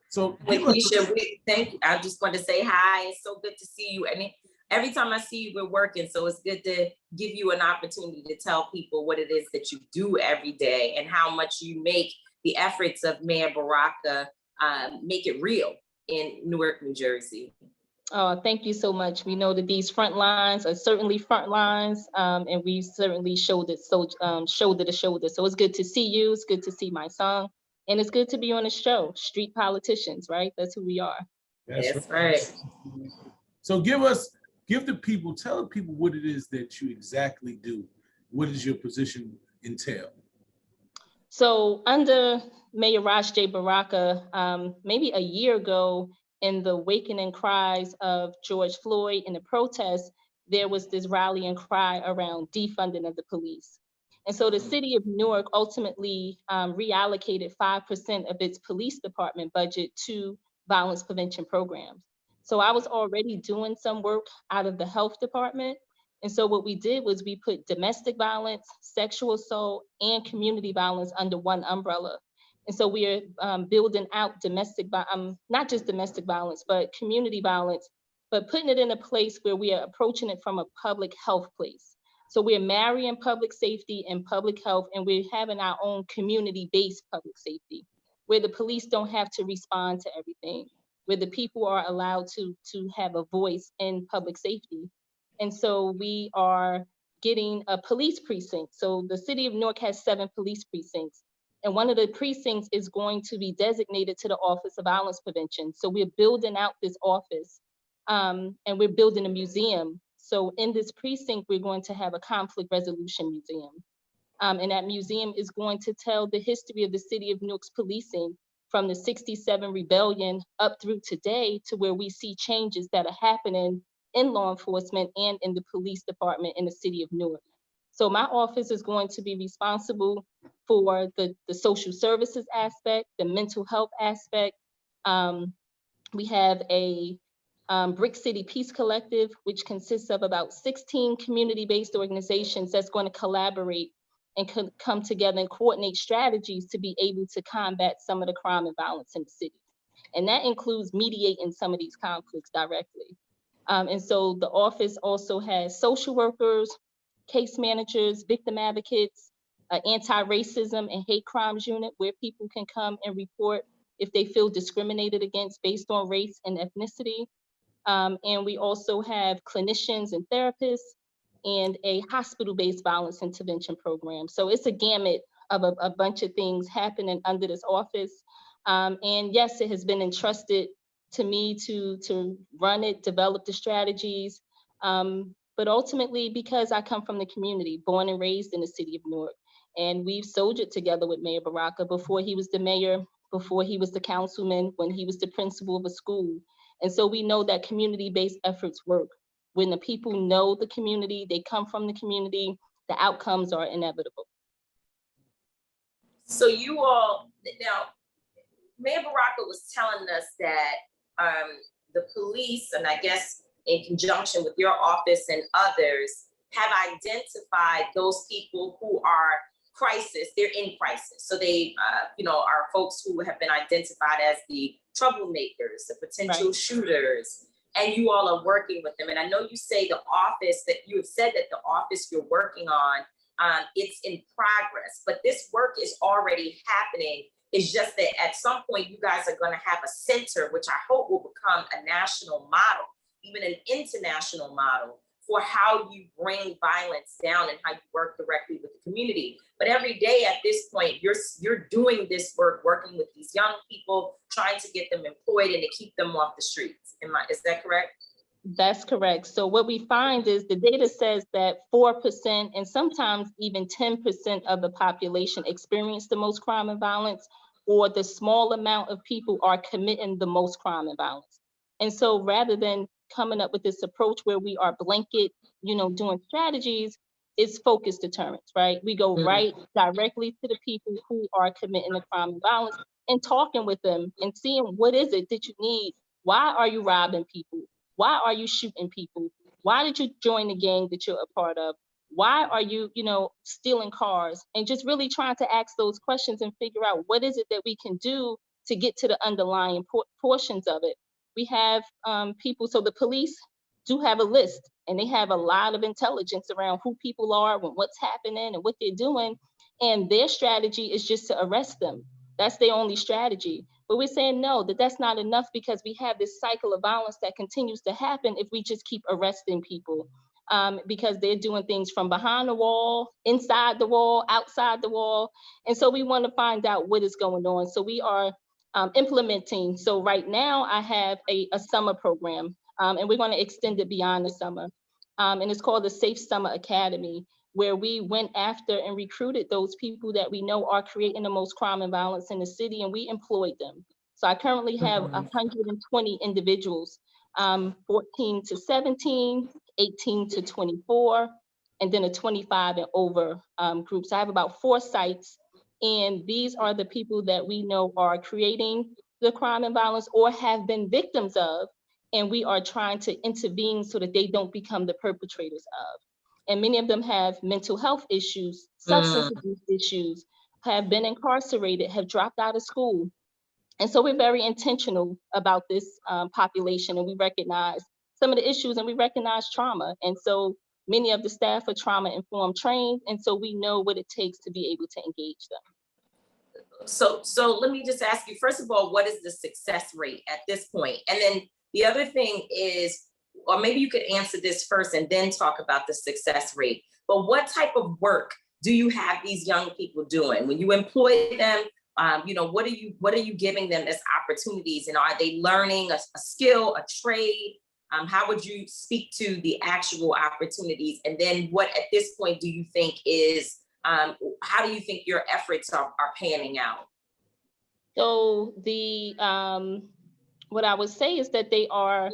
So give us Keesha, thank you. I just want to say hi. It's so good to see you. And every time I see you, we're working. So it's good to give you an opportunity to tell people what it is that you do every day and how much you make the efforts of Mayor Baraka make it real in Newark, New Jersey. Oh, thank you so much. We know that these front lines are certainly front lines, and we certainly shouldered shoulder to shoulder. So it's good to see you. It's good to see my son, and it's good to be on the show. Street politicians, right? That's who we are. That's right. So tell the people what it is that you exactly do. What does your position entail? So under Mayor Ras Baraka, maybe a year ago, in the awakening cries of George Floyd in the protests, there was this rallying cry around defunding of the police. And so the city of Newark ultimately reallocated 5% of its police department budget to violence prevention programs. So I was already doing some work out of the health department. And so what we did was we put domestic violence, sexual assault, and community violence under one umbrella. And so we're building out not just domestic violence, but community violence, but putting it in a place where we are approaching it from a public health place. So we're marrying public safety and public health, and we're having our own community-based public safety, where the police don't have to respond to everything, where the people are allowed to have a voice in public safety. And so we are getting a police precinct. So the city of Newark has 7 police precincts. And one of the precincts is going to be designated to the Office of Violence Prevention. So we're building out this office, and we're building a museum. So in this precinct, we're going to have a conflict resolution museum. And that museum is going to tell the history of the city of Newark's policing from the '67 rebellion up through today, to where we see changes that are happening in law enforcement and in the police department in the city of Newark. So my office is going to be responsible for the social services aspect, the mental health aspect. We have a Brick City Peace Collective, which consists of about 16 community-based organizations that's going to collaborate and come together and coordinate strategies to be able to combat some of the crime and violence in the city. And that includes mediating some of these conflicts directly. And so the office also has social workers, case managers, victim advocates, anti-racism and hate crimes unit, where people can come and report if they feel discriminated against based on race and ethnicity. And we also have clinicians and therapists, and a hospital-based violence intervention program. So it's a gamut of a bunch of things happening under this office. And yes, it has been entrusted to me to run it, develop the strategies, but ultimately because I come from the community, born and raised in the city of Newark. And we've soldiered together with Mayor Baraka before he was the mayor, before he was the councilman, when he was the principal of a school. And so we know that community-based efforts work. When the people know the community, they come from the community, the outcomes are inevitable. So you all, now, Mayor Baraka was telling us that the police, and I guess in conjunction with your office and others, have identified those people who are they're in crisis. So they, are folks who have been identified as the troublemakers, the potential shooters, and you all are working with them. And I know you say the office that you have said that the office you're working on, it's in progress, but this work is already happening. It's just that at some point you guys are going to have a center, which I hope will become a national model, even an international model, for how you bring violence down and how you work directly with the community. But every day at this point, you're doing this work, working with these young people, trying to get them employed and to keep them off the streets. Is that correct? That's correct. So what we find is the data says that 4% and sometimes even 10% of the population experience the most crime and violence, or the small amount of people are committing the most crime and violence. And so rather than coming up with this approach where we are blanket, doing strategies, it's focused deterrence, right? We go right directly to the people who are committing the crime and violence and talking with them and seeing what is it that you need? Why are you robbing people? Why are you shooting people? Why did you join the gang that you're a part of? why are you, stealing cars? And just really trying to ask those questions and figure out what is it that we can do to get to the underlying portions of it. We have people, so the police do have a list, and they have a lot of intelligence around who people are, and what's happening and what they're doing. And their strategy is just to arrest them. That's their only strategy. But we're saying no, that's not enough, because we have this cycle of violence that continues to happen if we just keep arresting people. Because they're doing things from behind the wall, inside the wall, outside the wall. And so we want to find out what is going on. So we are implementing. So right now I have a summer program, and we're going to extend it beyond the summer. And it's called the Safe Summer Academy, where we went after and recruited those people that we know are creating the most crime and violence in the city, and we employed them. So I currently have 120 individuals, 14 to 17, 18 to 24, and then a 25 and over group. So I have about 4 sites, and these are the people that we know are creating the crime and violence or have been victims of, and we are trying to intervene so that they don't become the perpetrators of. And many of them have mental health issues, substance abuse issues, have been incarcerated, have dropped out of school. And so we're very intentional about this population, and we recognize some of the issues, and we recognize trauma. And so many of the staff are trauma-informed trained, and so we know what it takes to be able to engage them. So let me just ask you, first of all, what is the success rate at this point? And then the other thing is, or maybe you could answer this first and then talk about the success rate. But what type of work do you have these young people doing when you employ them? What are you giving them as opportunities, and are they learning a skill, a trade? How would you speak to the actual opportunities? And then what at this point do you think is, how do you think your efforts are panning out? So what I would say is that they are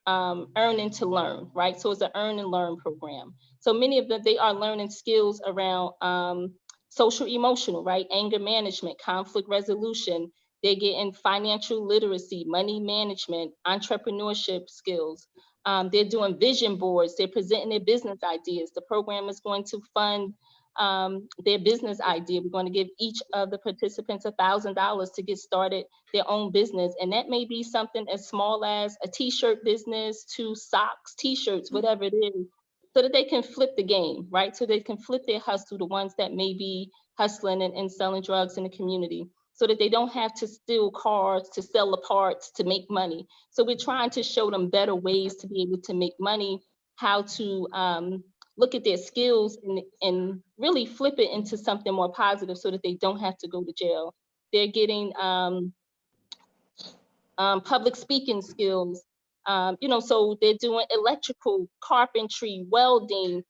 earning to learn, right? So it's an earn and learn program. So many of them, they are learning skills around social emotional, right? Anger management, conflict resolution. They're getting financial literacy, money management, entrepreneurship skills. They're doing vision boards. They're presenting their business ideas. The program is going to fund their business idea. We're going to give each of the participants $1,000 to get started their own business. And that may be something as small as a t-shirt business to socks, t-shirts, whatever it is, so that they can flip the game, right? So they can flip their hustle, the ones that may be hustling and selling drugs in the community, so that they don't have to steal cars to sell the parts to make money. So we're trying to show them better ways to be able to make money, how to look at their skills and really flip it into something more positive so that they don't have to go to jail. They're getting public speaking skills, so they're doing electrical, carpentry, welding,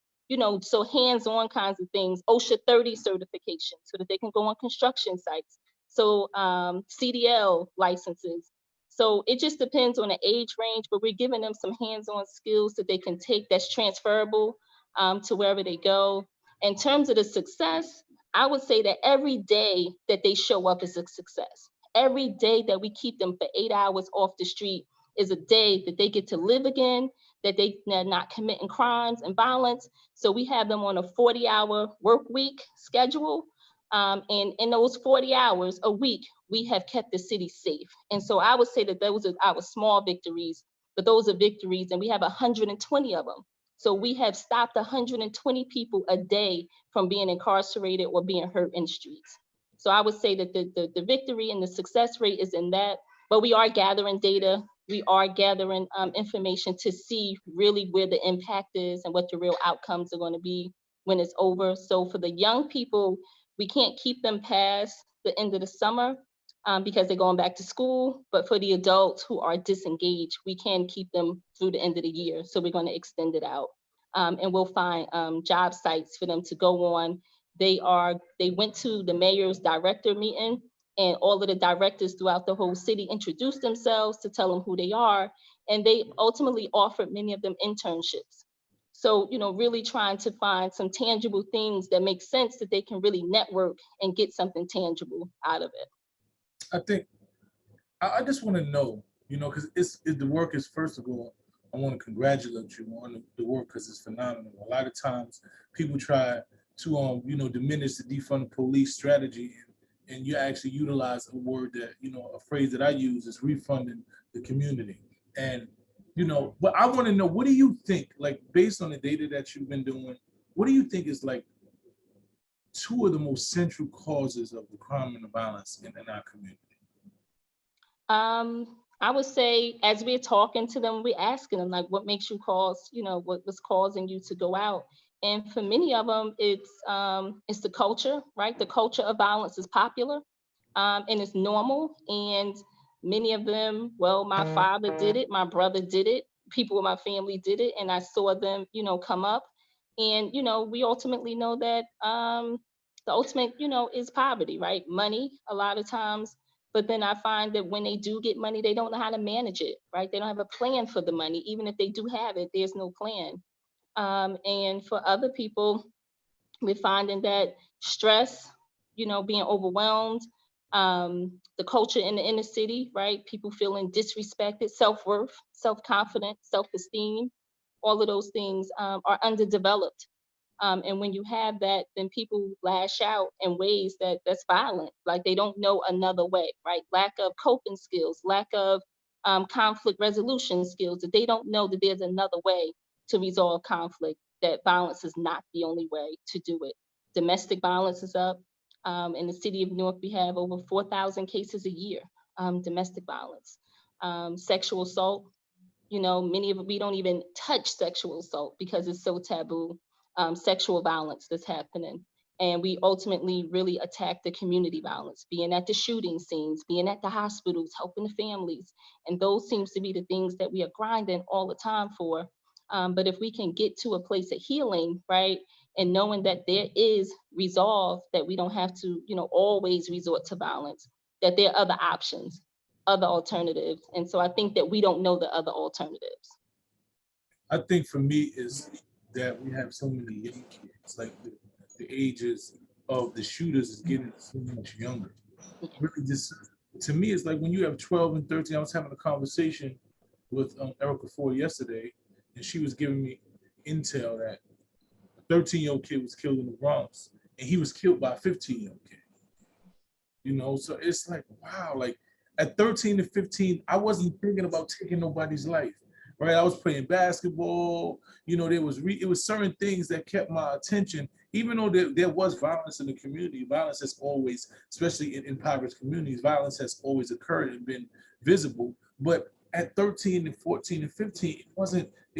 so hands-on kinds of things, OSHA 30 certification so that they can go on construction sites. So CDL licenses. So it just depends on the age range, but we're giving them some hands-on skills that they can take that's transferable to wherever they go. In terms of the success, I would say that every day that they show up is a success. Every day that we keep them for 8 hours off the street is a day that they get to live again, that they're not committing crimes and violence. So we have them on a 40-hour work week schedule. And in those 40 hours a week, we have kept the city safe. And so I would say that those are our small victories, but those are victories, and we have 120 of them. So we have stopped 120 people a day from being incarcerated or being hurt in the streets. So I would say that the victory and the success rate is in that, but we are gathering data. We are gathering information to see really where the impact is and what the real outcomes are going to be when it's over. So for the young people, we can't keep them past the end of the summer because they're going back to school. But for the adults who are disengaged, we can keep them through the end of the year. So we're going to extend it out. And we'll find job sites for them to go on. They went to the mayor's director meeting, and all of the directors throughout the whole city introduced themselves to tell them who they are. And they ultimately offered many of them internships. So, really trying to find some tangible things that make sense that they can really network and get something tangible out of it. I think I just want to know, because the work is, first of all, I want to congratulate you on the work because it's phenomenal. A lot of times people try to, diminish the defund the police strategy, and you actually utilize a word that, a phrase that I use is refunding the community. And, but I want to know, what do you think, like, based on the data that you've been doing, what do you think is like two of the most central causes of the crime and the violence in our community? I would say, as we're talking to them, we're asking them, like, what makes you what was causing you to go out? And for many of them, it's the culture, right? The culture of violence is popular, and it's normal. And many of them, well, my father did it, my brother did it, people in my family did it, and I saw them, come up. And, we ultimately know that the ultimate, is poverty, right? Money, a lot of times. But then I find that when they do get money, they don't know how to manage it, right? They don't have a plan for the money. Even if they do have it, there's no plan. And for other people, we're finding that stress, being overwhelmed, the culture in the inner city, right? People feeling disrespected, self-worth, self-confidence, self-esteem, all of those things are underdeveloped. And when you have that, then people lash out in ways that's violent, like they don't know another way, right? Lack of coping skills, lack of conflict resolution skills, that they don't know that there's another way to resolve conflict, that violence is not the only way to do it. Domestic violence is up. In the city of Newark, we have over 4,000 cases a year, domestic violence. Sexual assault, many of we don't even touch sexual assault because it's so taboo. Sexual violence that's happening. And we ultimately really attack the community violence, being at the shooting scenes, being at the hospitals, helping the families. And those seems to be the things that we are grinding all the time for. But if we can get to a place of healing, right, and knowing that there is resolve, that we don't have to, always resort to violence, that there are other options, other alternatives. And so I think that we don't know the other alternatives. I think for me is that we have so many young kids, like the ages of the shooters is getting so much younger. Really, just to me, it's like when you have 12 and 13. I was having a conversation with Erica Ford yesterday, and she was giving me intel that a 13-year-old kid was killed in the Bronx, and he was killed by a 15-year-old kid. So it's like, wow, like at 13 to 15, I wasn't thinking about taking nobody's life. Right, I was playing basketball. It was certain things that kept my attention, even though there was violence in the community. Violence has always, especially in impoverished communities, violence has always occurred and been visible. But at 13 and 14 and 15, it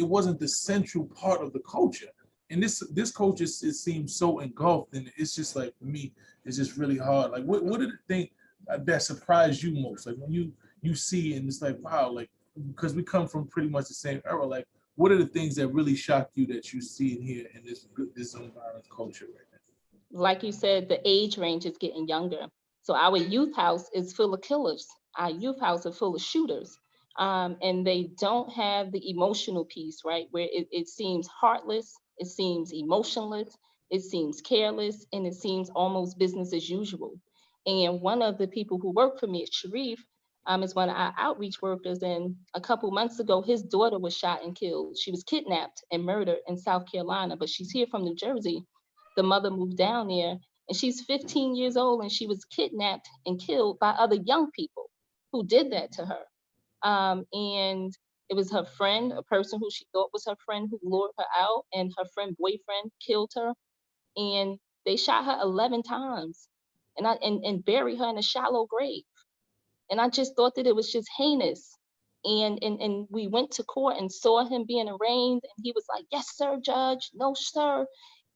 wasn't the central part of the culture. And this culture, it seems so engulfed, and it's just like, for me, it's just really hard. Like, what did the thing that surprised you most? Like when you see, and it's like, wow, like, because we come from pretty much the same era, like, what are the things that really shocked you that you see in here in this violent culture right now? Like you said, the age range is getting younger. So our youth house is full of killers. Our youth house is full of shooters. And they don't have the emotional piece, right? Where it seems heartless, it seems emotionless, it seems careless, and it seems almost business as usual. And one of the people who work for me, Sharif, is one of our outreach workers. And a couple months ago, his daughter was shot and killed. She was kidnapped and murdered in South Carolina, but she's here from New Jersey. The mother moved down there, and she's 15 years old, and she was kidnapped and killed by other young people who did that to her. And it was her friend, a person who she thought was her friend, who lured her out, and her friend boyfriend killed her. And they shot her 11 times and buried her in a shallow grave. And I just thought that it was just heinous. And we went to court and saw him being arraigned, and he was like, "Yes, sir, judge. No, sir."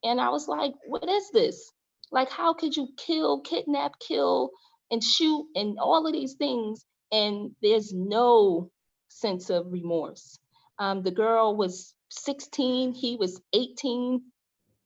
And I was like, what is this? Like, how could you kidnap, kill, and shoot, and all of these things, and there's no sense of remorse? The girl was 16, he was 18,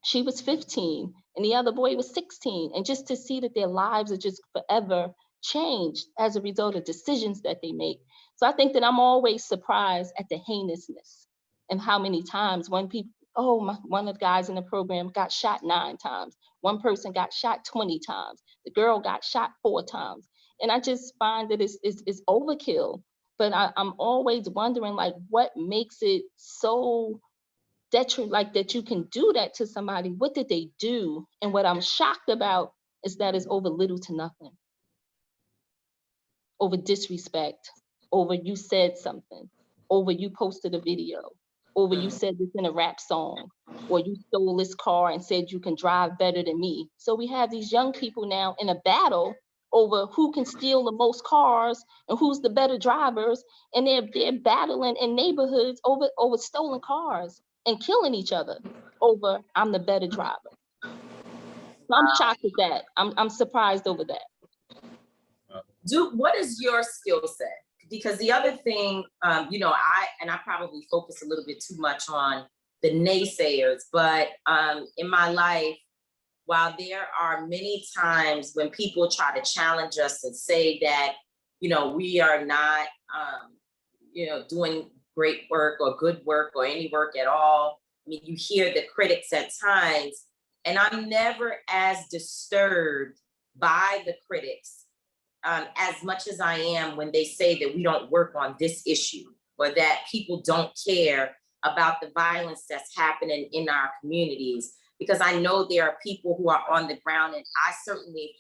she was 15, and the other boy was 16. And just to see that their lives are just forever changed as a result of decisions that they make. So I think that I'm always surprised at the heinousness and how many times one of the guys in the program got shot 9 times. One person got shot 20 times. The girl got shot 4 times. And I just find that it's overkill. But I'm always wondering, like, what makes it so like that you can do that to somebody? What did they do? And what I'm shocked about is that it's over little to nothing, over disrespect, over you said something, over you posted a video, over you said this in a rap song, or you stole this car and said you can drive better than me. So we have these young people now in a battle over who can steal the most cars and who's the better drivers, and they're battling in neighborhoods over stolen cars and killing each other over I'm the better driver. So I'm shocked at that. I'm surprised over that. What is your skill set? Because the other thing, I probably focus a little bit too much on the naysayers, but in my life, while there are many times when people try to challenge us and say that, we are not, doing great work or good work or any work at all. I mean, you hear the critics at times, and I'm never as disturbed by the critics as much as I am when they say that we don't work on this issue or that people don't care about the violence that's happening in our communities. Because I know there are people who are on the ground, and I certainly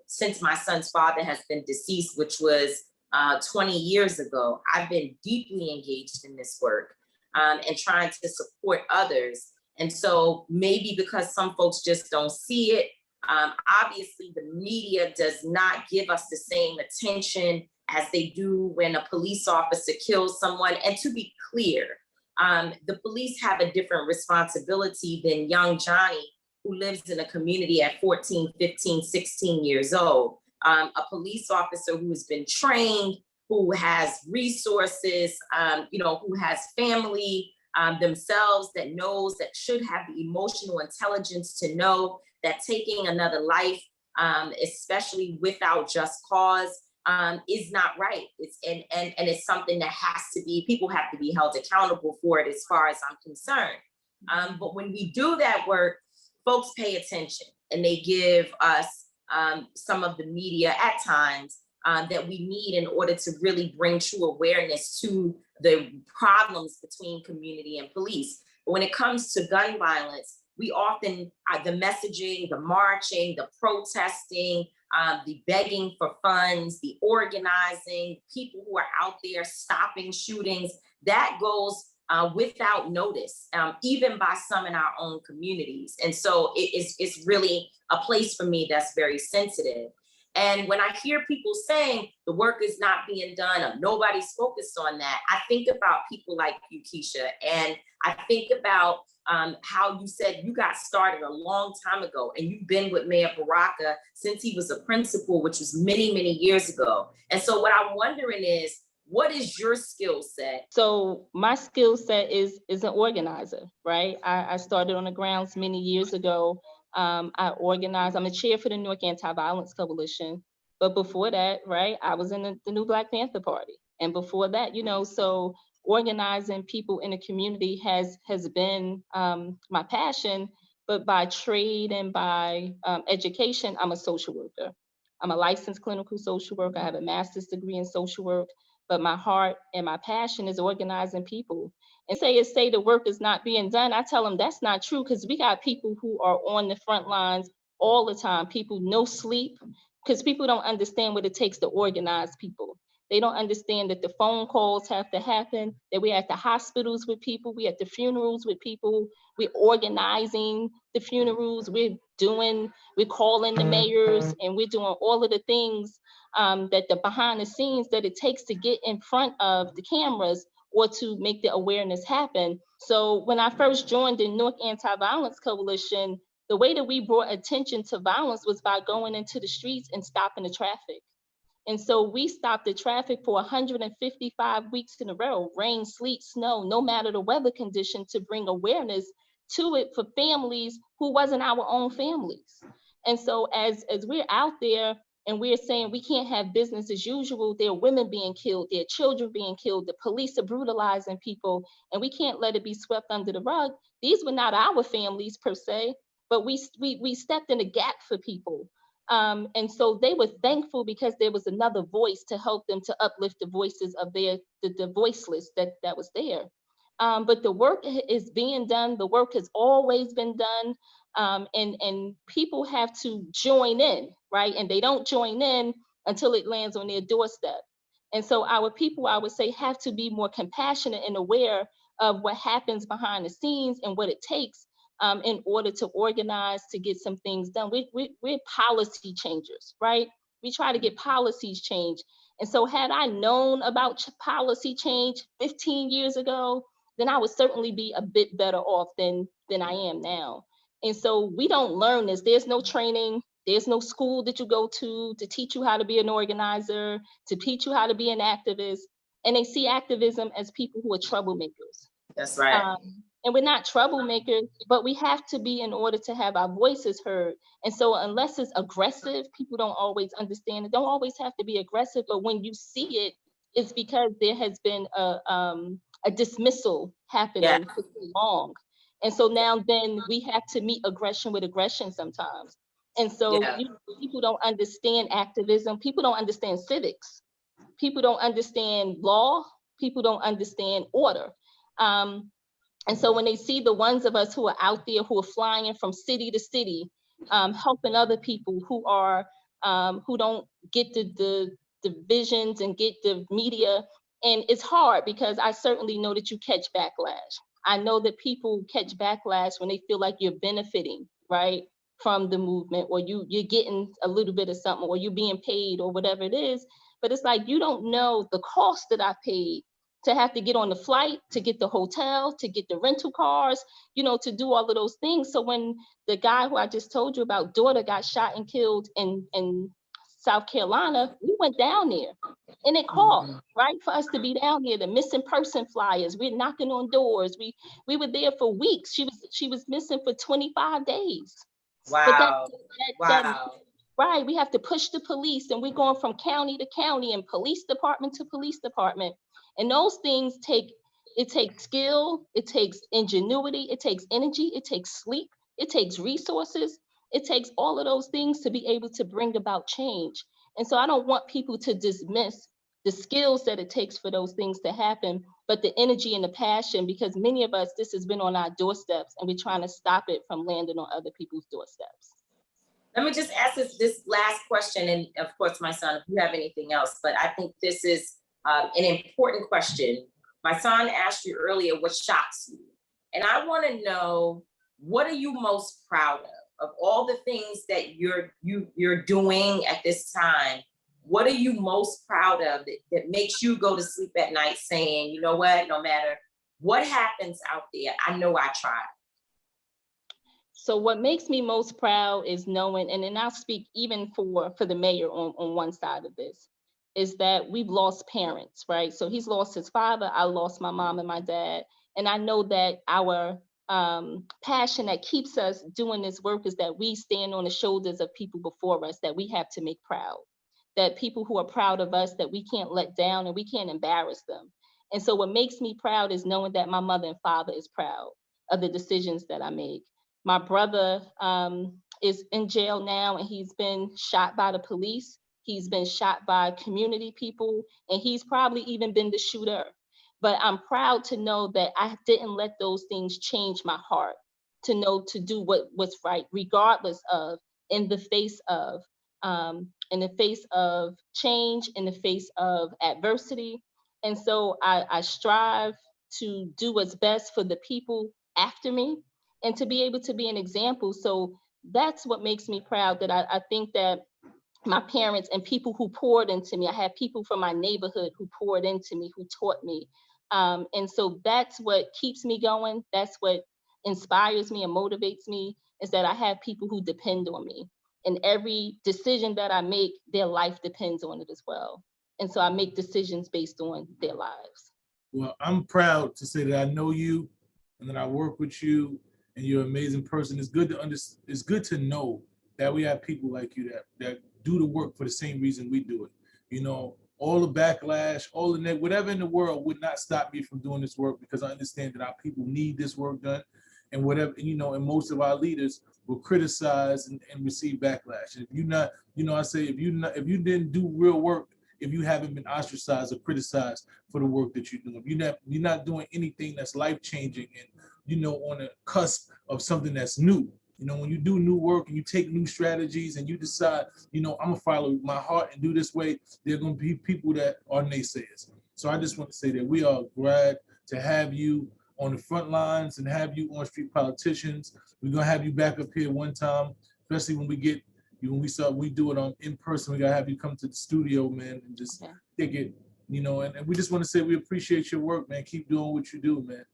since my son's father has been deceased, which was 20 years ago, I've been deeply engaged in this work and trying to support others. And so maybe because some folks just don't see it, obviously the media does not give us the same attention as they do when a police officer kills someone. And to be clear, the police have a different responsibility than young Johnny, who lives in a community at 14, 15, 16 years old. A police officer who has been trained, who has resources, who has family themselves, that should have the emotional intelligence to know that taking another life, especially without just cause, is not right. And it's something that people have to be held accountable for it as far as I'm concerned. But when we do that work, folks pay attention and they give us some of the media at times that we need in order to really bring true awareness to the problems between community and police. But when it comes to gun violence, we often, the messaging, the marching, the protesting, the begging for funds, the organizing, people who are out there stopping shootings, that goes without notice, even by some in our own communities. And so it's really a place for me that's very sensitive. And when I hear people saying the work is not being done, or nobody's focused on that, I think about people like you, Keesha, and I think about how you said you got started a long time ago, and you've been with Mayor Baraka since he was a principal, which was many, many years ago. And so what I'm wondering is, what is your skill set? So my skill set is an organizer, right? I started on the grounds many years ago. I organized, I'm a chair for the Newark Anti-Violence Coalition. But before that, right, I was in the New Black Panther Party. And before that, so organizing people in the community has been my passion. But by trade and by education, I'm a social worker. I'm a licensed clinical social worker. I have a master's degree in social work. But my heart and my passion is organizing people. And say the work is not being done, I tell them that's not true, because we got people who are on the front lines all the time. People no sleep, because people don't understand what it takes to organize people. They don't understand that the phone calls have to happen, that we're at the hospitals with people, we're at the funerals with people, we're organizing the funerals, we're calling the mayors, and we're doing all of the things that the behind the scenes that it takes to get in front of the cameras or to make the awareness happen. So when I first joined the Newark Anti-Violence Coalition, the way that we brought attention to violence was by going into the streets and stopping the traffic. And so we stopped the traffic for 155 weeks in a row, rain, sleet, snow, no matter the weather condition, to bring awareness to it for families who wasn't our own families. And so as we're out there and we're saying we can't have business as usual, there are women being killed, there are children being killed, the police are brutalizing people, and we can't let it be swept under the rug. These were not our families per se, but we stepped in the gap for people. And so they were thankful because there was another voice to help them to uplift the voices of the voiceless that was there. But the work is being done. The work has always been done. And people have to join in, right? And they don't join in until it lands on their doorstep. And so our people, I would say, have to be more compassionate and aware of what happens behind the scenes and what it takes in order to organize to get some things done. We're policy changers, right? We try to get policies changed. And so had I known about policy change 15 years ago, then I would certainly be a bit better off than I am now. And so we don't learn this. There's no training. There's no school that you go to teach you how to be an organizer, to teach you how to be an activist. And they see activism as people who are troublemakers. That's right. And we're not troublemakers, but we have to be in order to have our voices heard. And so unless it's aggressive, people don't always understand. It don't always have to be aggressive, but when you see it, it's because there has been a dismissal happening for too long. And so now then we have to meet aggression with aggression sometimes. And so people don't understand activism. People don't understand civics. People don't understand law. People don't understand order. And so when they see the ones of us who are out there, who are flying from city to city, helping other people who are who don't get the visions and get the media, and it's hard because I certainly know that you catch backlash. I know that people catch backlash when they feel like you're benefiting, right, from the movement, or you're getting a little bit of something, or you're being paid, or whatever it is. But it's like, you don't know the cost that I paid to have to get on the flight, to get the hotel, to get the rental cars, to do all of those things. So when the guy who I just told you about, daughter, got shot and killed in South Carolina, we went down there, and it cost, right, for us to be down there. The missing person flyers, we're knocking on doors. We were there for weeks. She was missing for 25 days. Wow. Right, we have to push the police, and we're going from county to county and police department to police department. And those things take skill, it takes ingenuity, it takes energy, it takes sleep, it takes resources, it takes all of those things to be able to bring about change. And so I don't want people to dismiss the skills that it takes for those things to happen, but the energy and the passion, because many of us, this has been on our doorsteps, and we're trying to stop it from landing on other people's doorsteps. Let me just ask this last question, and of course, my son, if you have anything else, but I think this is an important question. My son asked you earlier, what shocks you? And I want to know, what are you most proud of all the things that you're doing at this time? What are you most proud of that makes you go to sleep at night saying, you know what, no matter what happens out there, I know I tried? So what makes me most proud is knowing, and then I'll speak even for the mayor on one side of this, is that we've lost parents, right? So he's lost his father, I lost my mom and my dad. And I know that our passion that keeps us doing this work is that we stand on the shoulders of people before us that we have to make proud, that people who are proud of us, that we can't let down and we can't embarrass them. And so what makes me proud is knowing that my mother and father is proud of the decisions that I make. My brother is in jail now, and he's been shot by the police. He's been shot by community people, and he's probably even been the shooter. But I'm proud to know that I didn't let those things change my heart, to know to do what's right, regardless of, in the face of change, in the face of adversity. And so I strive to do what's best for the people after me, and to be able to be an example. So that's what makes me proud, that I think that my parents and people who poured into me, I had people from my neighborhood who poured into me, who taught me. And so that's what keeps me going. That's what inspires me and motivates me, is that I have people who depend on me. And every decision that I make, their life depends on it as well. And so I make decisions based on their lives. Well, I'm proud to say that I know you, and that I work with you, and you're an amazing person. It's good to know that we have people like you that do the work for the same reason we do it. All the backlash, all the whatever in the world would not stop me from doing this work, because I understand that our people need this work done. and whatever, and most of our leaders will criticize and receive backlash. If you're not, I say, if you didn't do real work, if you haven't been ostracized or criticized for the work that you're doing, if you're not doing anything that's life-changing and, on the cusp of something that's new. When you do new work and you take new strategies and you decide, I'm gonna follow my heart and do this way, there are gonna be people that are naysayers. So I just want to say that we are glad to have you on the front lines and have you on Street Politicians. We're gonna have you back up here one time, especially when we do it in person. We gotta have you come to the studio, man, and just kick it, and we just want to say we appreciate your work, man. Keep doing what you do, man.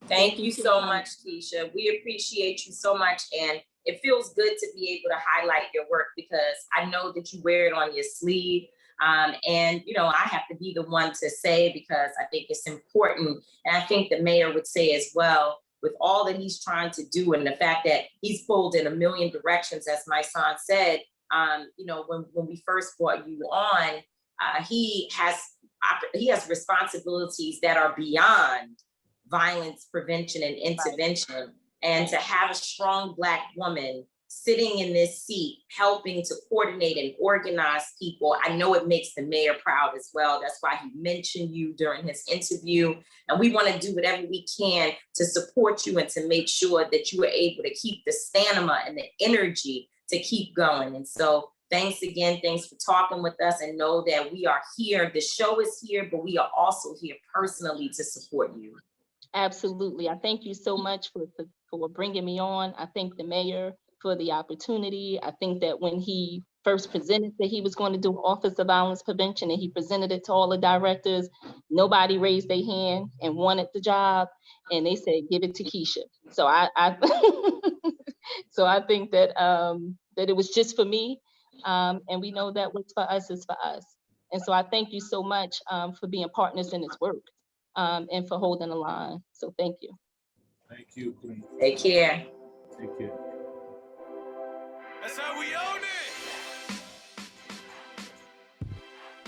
Thank you so much, Keesha. We appreciate you so much. And it feels good to be able to highlight your work because I know that you wear it on your sleeve. And, I have to be the one to say because I think it's important. And I think the mayor would say as well, with all that he's trying to do and the fact that he's pulled in a million directions, as Mysonne said, when we first brought you on, he has responsibilities that are beyond violence prevention and intervention. And to have a strong Black woman sitting in this seat, helping to coordinate and organize people, I know it makes the mayor proud as well. That's why he mentioned you during his interview. And we want to do whatever we can to support you and to make sure that you are able to keep the stamina and the energy to keep going. And so thanks again. Thanks for talking with us, and know that we are here. The show is here, but we are also here personally to support you. Absolutely. I thank you so much for bringing me on. I thank the mayor for the opportunity. I think that when he first presented that he was going to do Office of Violence Prevention and he presented it to all the directors, nobody raised their hand and wanted the job. And they said, give it to Keesha. So I so I think that that it was just for me. And we know that what's for us is for us. And so I thank you so much for being partners in this work. And for holding the line. So thank you. Thank you, Queen. Take care. Take care. That's how we own it.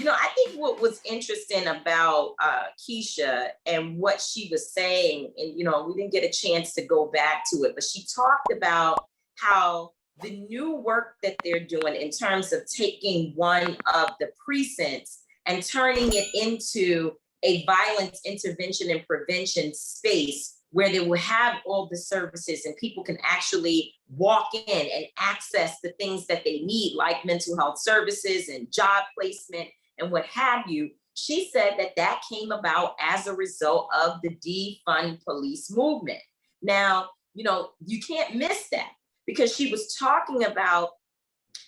I think what was interesting about Keesha and what she was saying, and we didn't get a chance to go back to it, but she talked about how the new work that they're doing in terms of taking one of the precincts and turning it into a violence intervention and prevention space where they will have all the services and people can actually walk in and access the things that they need, like mental health services and job placement and what have you. She said that came about as a result of the defund police movement. Now, you can't miss that because she was talking about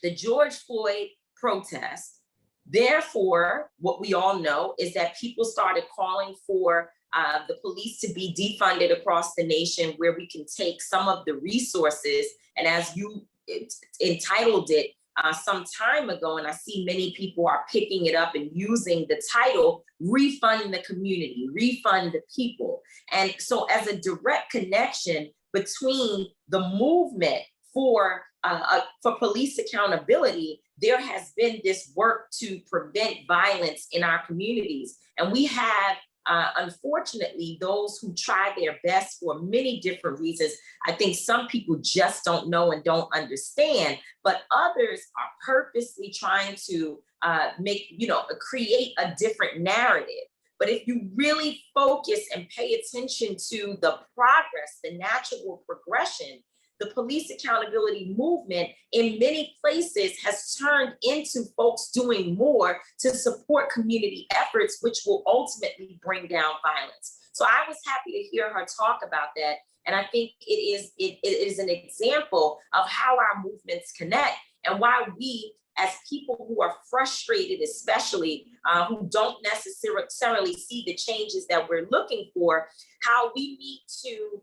the George Floyd protest. Therefore, what we all know is that people started calling for the police to be defunded across the nation, where we can take some of the resources. And as you entitled it some time ago, and I see many people are picking it up and using the title, refund the community, refund the people. And so as a direct connection between the movement for police accountability, there has been this work to prevent violence in our communities. And we have, unfortunately, those who try their best for many different reasons. I think some people just don't know and don't understand, but others are purposely trying to create a different narrative. But if you really focus and pay attention to the progress, the natural progression, the police accountability movement in many places has turned into folks doing more to support community efforts, which will ultimately bring down violence. So I was happy to hear her talk about that. And I think it is an example of how our movements connect and why we, as people who are frustrated, especially who don't necessarily see the changes that we're looking for, how we need to,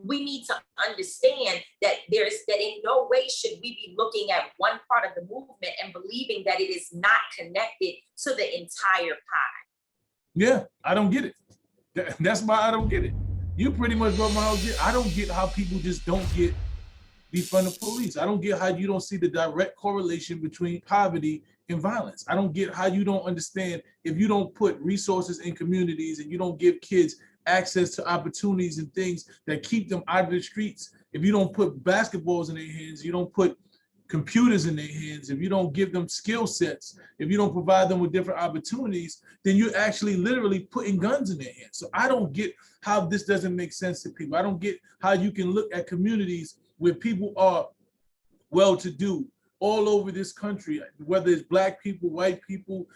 we need to understand that in no way should we be looking at one part of the movement and believing that it is not connected to the entire pie. Yeah, I don't get it. That's why I don't get it. You pretty much broke my whole get. I don't get how people just don't get defund the police. I don't get how you don't see the direct correlation between poverty and violence. I don't get how you don't understand if you don't put resources in communities and you don't give kids access to opportunities and things that keep them out of the streets, if you don't put basketballs in their hands, you don't put computers in their hands, if you don't give them skill sets, if you don't provide them with different opportunities, then you're actually literally putting guns in their hands. So I don't get how this doesn't make sense to people. I don't get how you can look at communities where people are well-to-do all over this country, whether it's Black people, white people,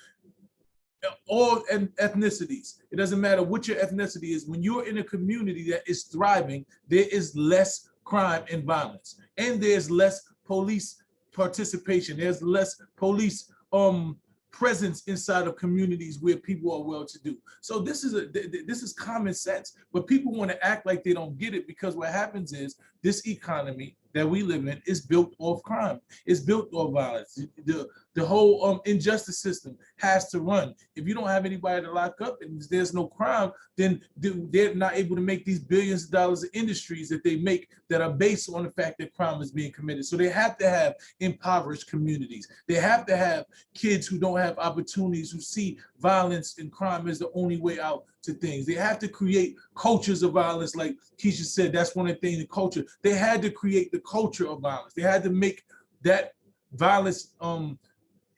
all ethnicities. It doesn't matter what your ethnicity is. When you're in a community that is thriving, there is less crime and violence, and there's less police participation. There's less police presence inside of communities where people are well-to-do. So this is common sense, but people want to act like they don't get it, because what happens is this economy that we live in is built off crime. It's built off violence. The whole injustice system has to run. If you don't have anybody to lock up and there's no crime, then they're not able to make these billions of dollars of industries that they make that are based on the fact that crime is being committed. So they have to have impoverished communities. They have to have kids who don't have opportunities, who see violence and crime as the only way out to things. They have to create cultures of violence, like Keesha said. That's one of the things, the culture. They had to create the culture of violence. They had to make that violence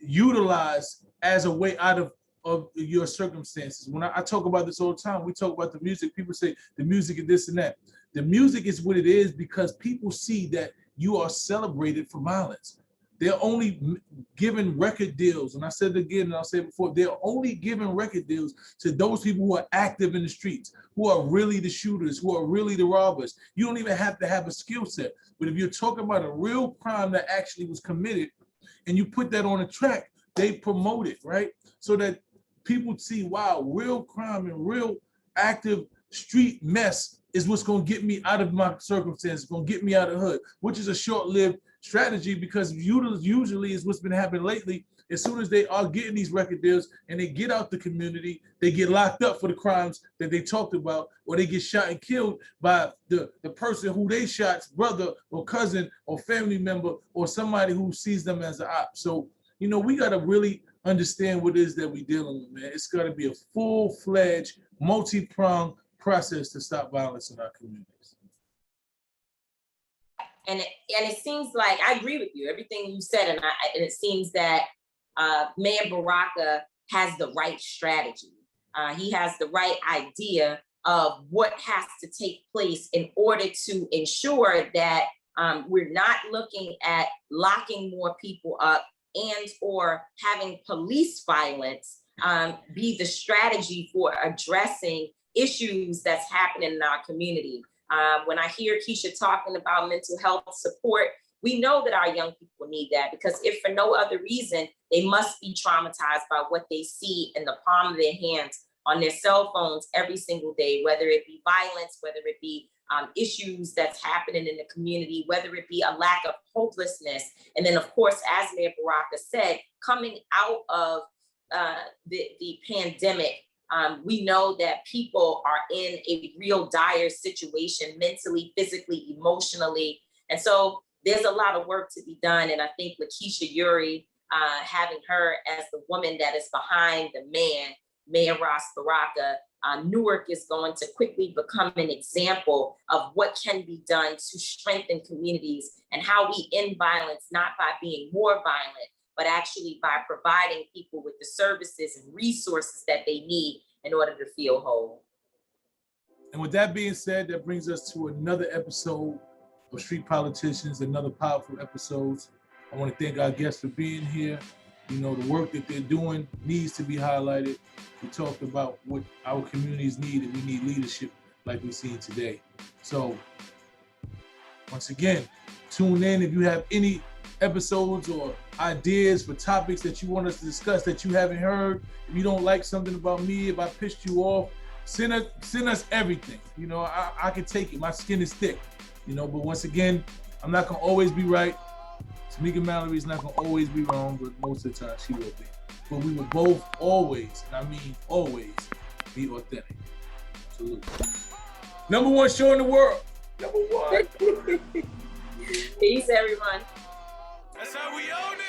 utilized as a way out of your circumstances. When I talk about this all the time, we talk about the music. People say the music is this and that. The music is what it is because people see that you are celebrated for violence. They're only given record deals, and I said it again and I'll say it before, they're only giving record deals to those people who are active in the streets, who are really the shooters, who are really the robbers. You don't even have to have a skill set. But if you're talking about a real crime that actually was committed and you put that on a track, they promote it, right? So that people see, wow, real crime and real active street mess is what's gonna get me out of my circumstances, gonna get me out of the hood, which is a short-lived strategy, because usually is what's been happening lately. As soon as they are getting these record deals and they get out the community, they get locked up for the crimes that they talked about, or they get shot and killed by the person who they shot's brother or cousin or family member or somebody who sees them as an op. So, you know, we gotta really understand what it is that we're dealing with, man. It's gotta be a full-fledged, multi-pronged process to stop violence in our communities. And it seems like, I agree with you, everything you said, and it seems that Mayor Baraka has the right strategy. He has the right idea of what has to take place in order to ensure that we're not looking at locking more people up and or having police violence be the strategy for addressing issues that's happening in our community. When I hear Keesha talking about mental health support, we know that our young people need that, because if for no other reason, they must be traumatized by what they see in the palm of their hands on their cell phones every single day, whether it be violence, whether it be issues that's happening in the community, whether it be a lack of hopelessness. And then of course, as Mayor Baraka said, coming out of the pandemic, we know that people are in a real dire situation, mentally, physically, emotionally. And so there's a lot of work to be done. And I think Lakeesha Eure, having her as the woman that is behind the man, Mayor Ras Baraka, Newark is going to quickly become an example of what can be done to strengthen communities and how we end violence, not by being more violent, but actually by providing people with the services and resources that they need in order to feel whole. And with that being said, that brings us to another episode of Street Politicians, another powerful episodes. I want to thank our guests for being here. You know, the work that they're doing needs to be highlighted. We talked about what our communities need, and we need leadership like we've seen today. So once again, tune in if you have any episodes or ideas for topics that you want us to discuss that you haven't heard. If you don't like something about me, if I pissed you off, send us everything. You know, I can take it. My skin is thick. You know, but once again, I'm not gonna always be right. Tamika Mallory is not gonna always be wrong, but most of the time she will be. But we will both always, and I mean always, be authentic. Salute. #1 show in the world. #1. Peace, everyone. That's how we own it.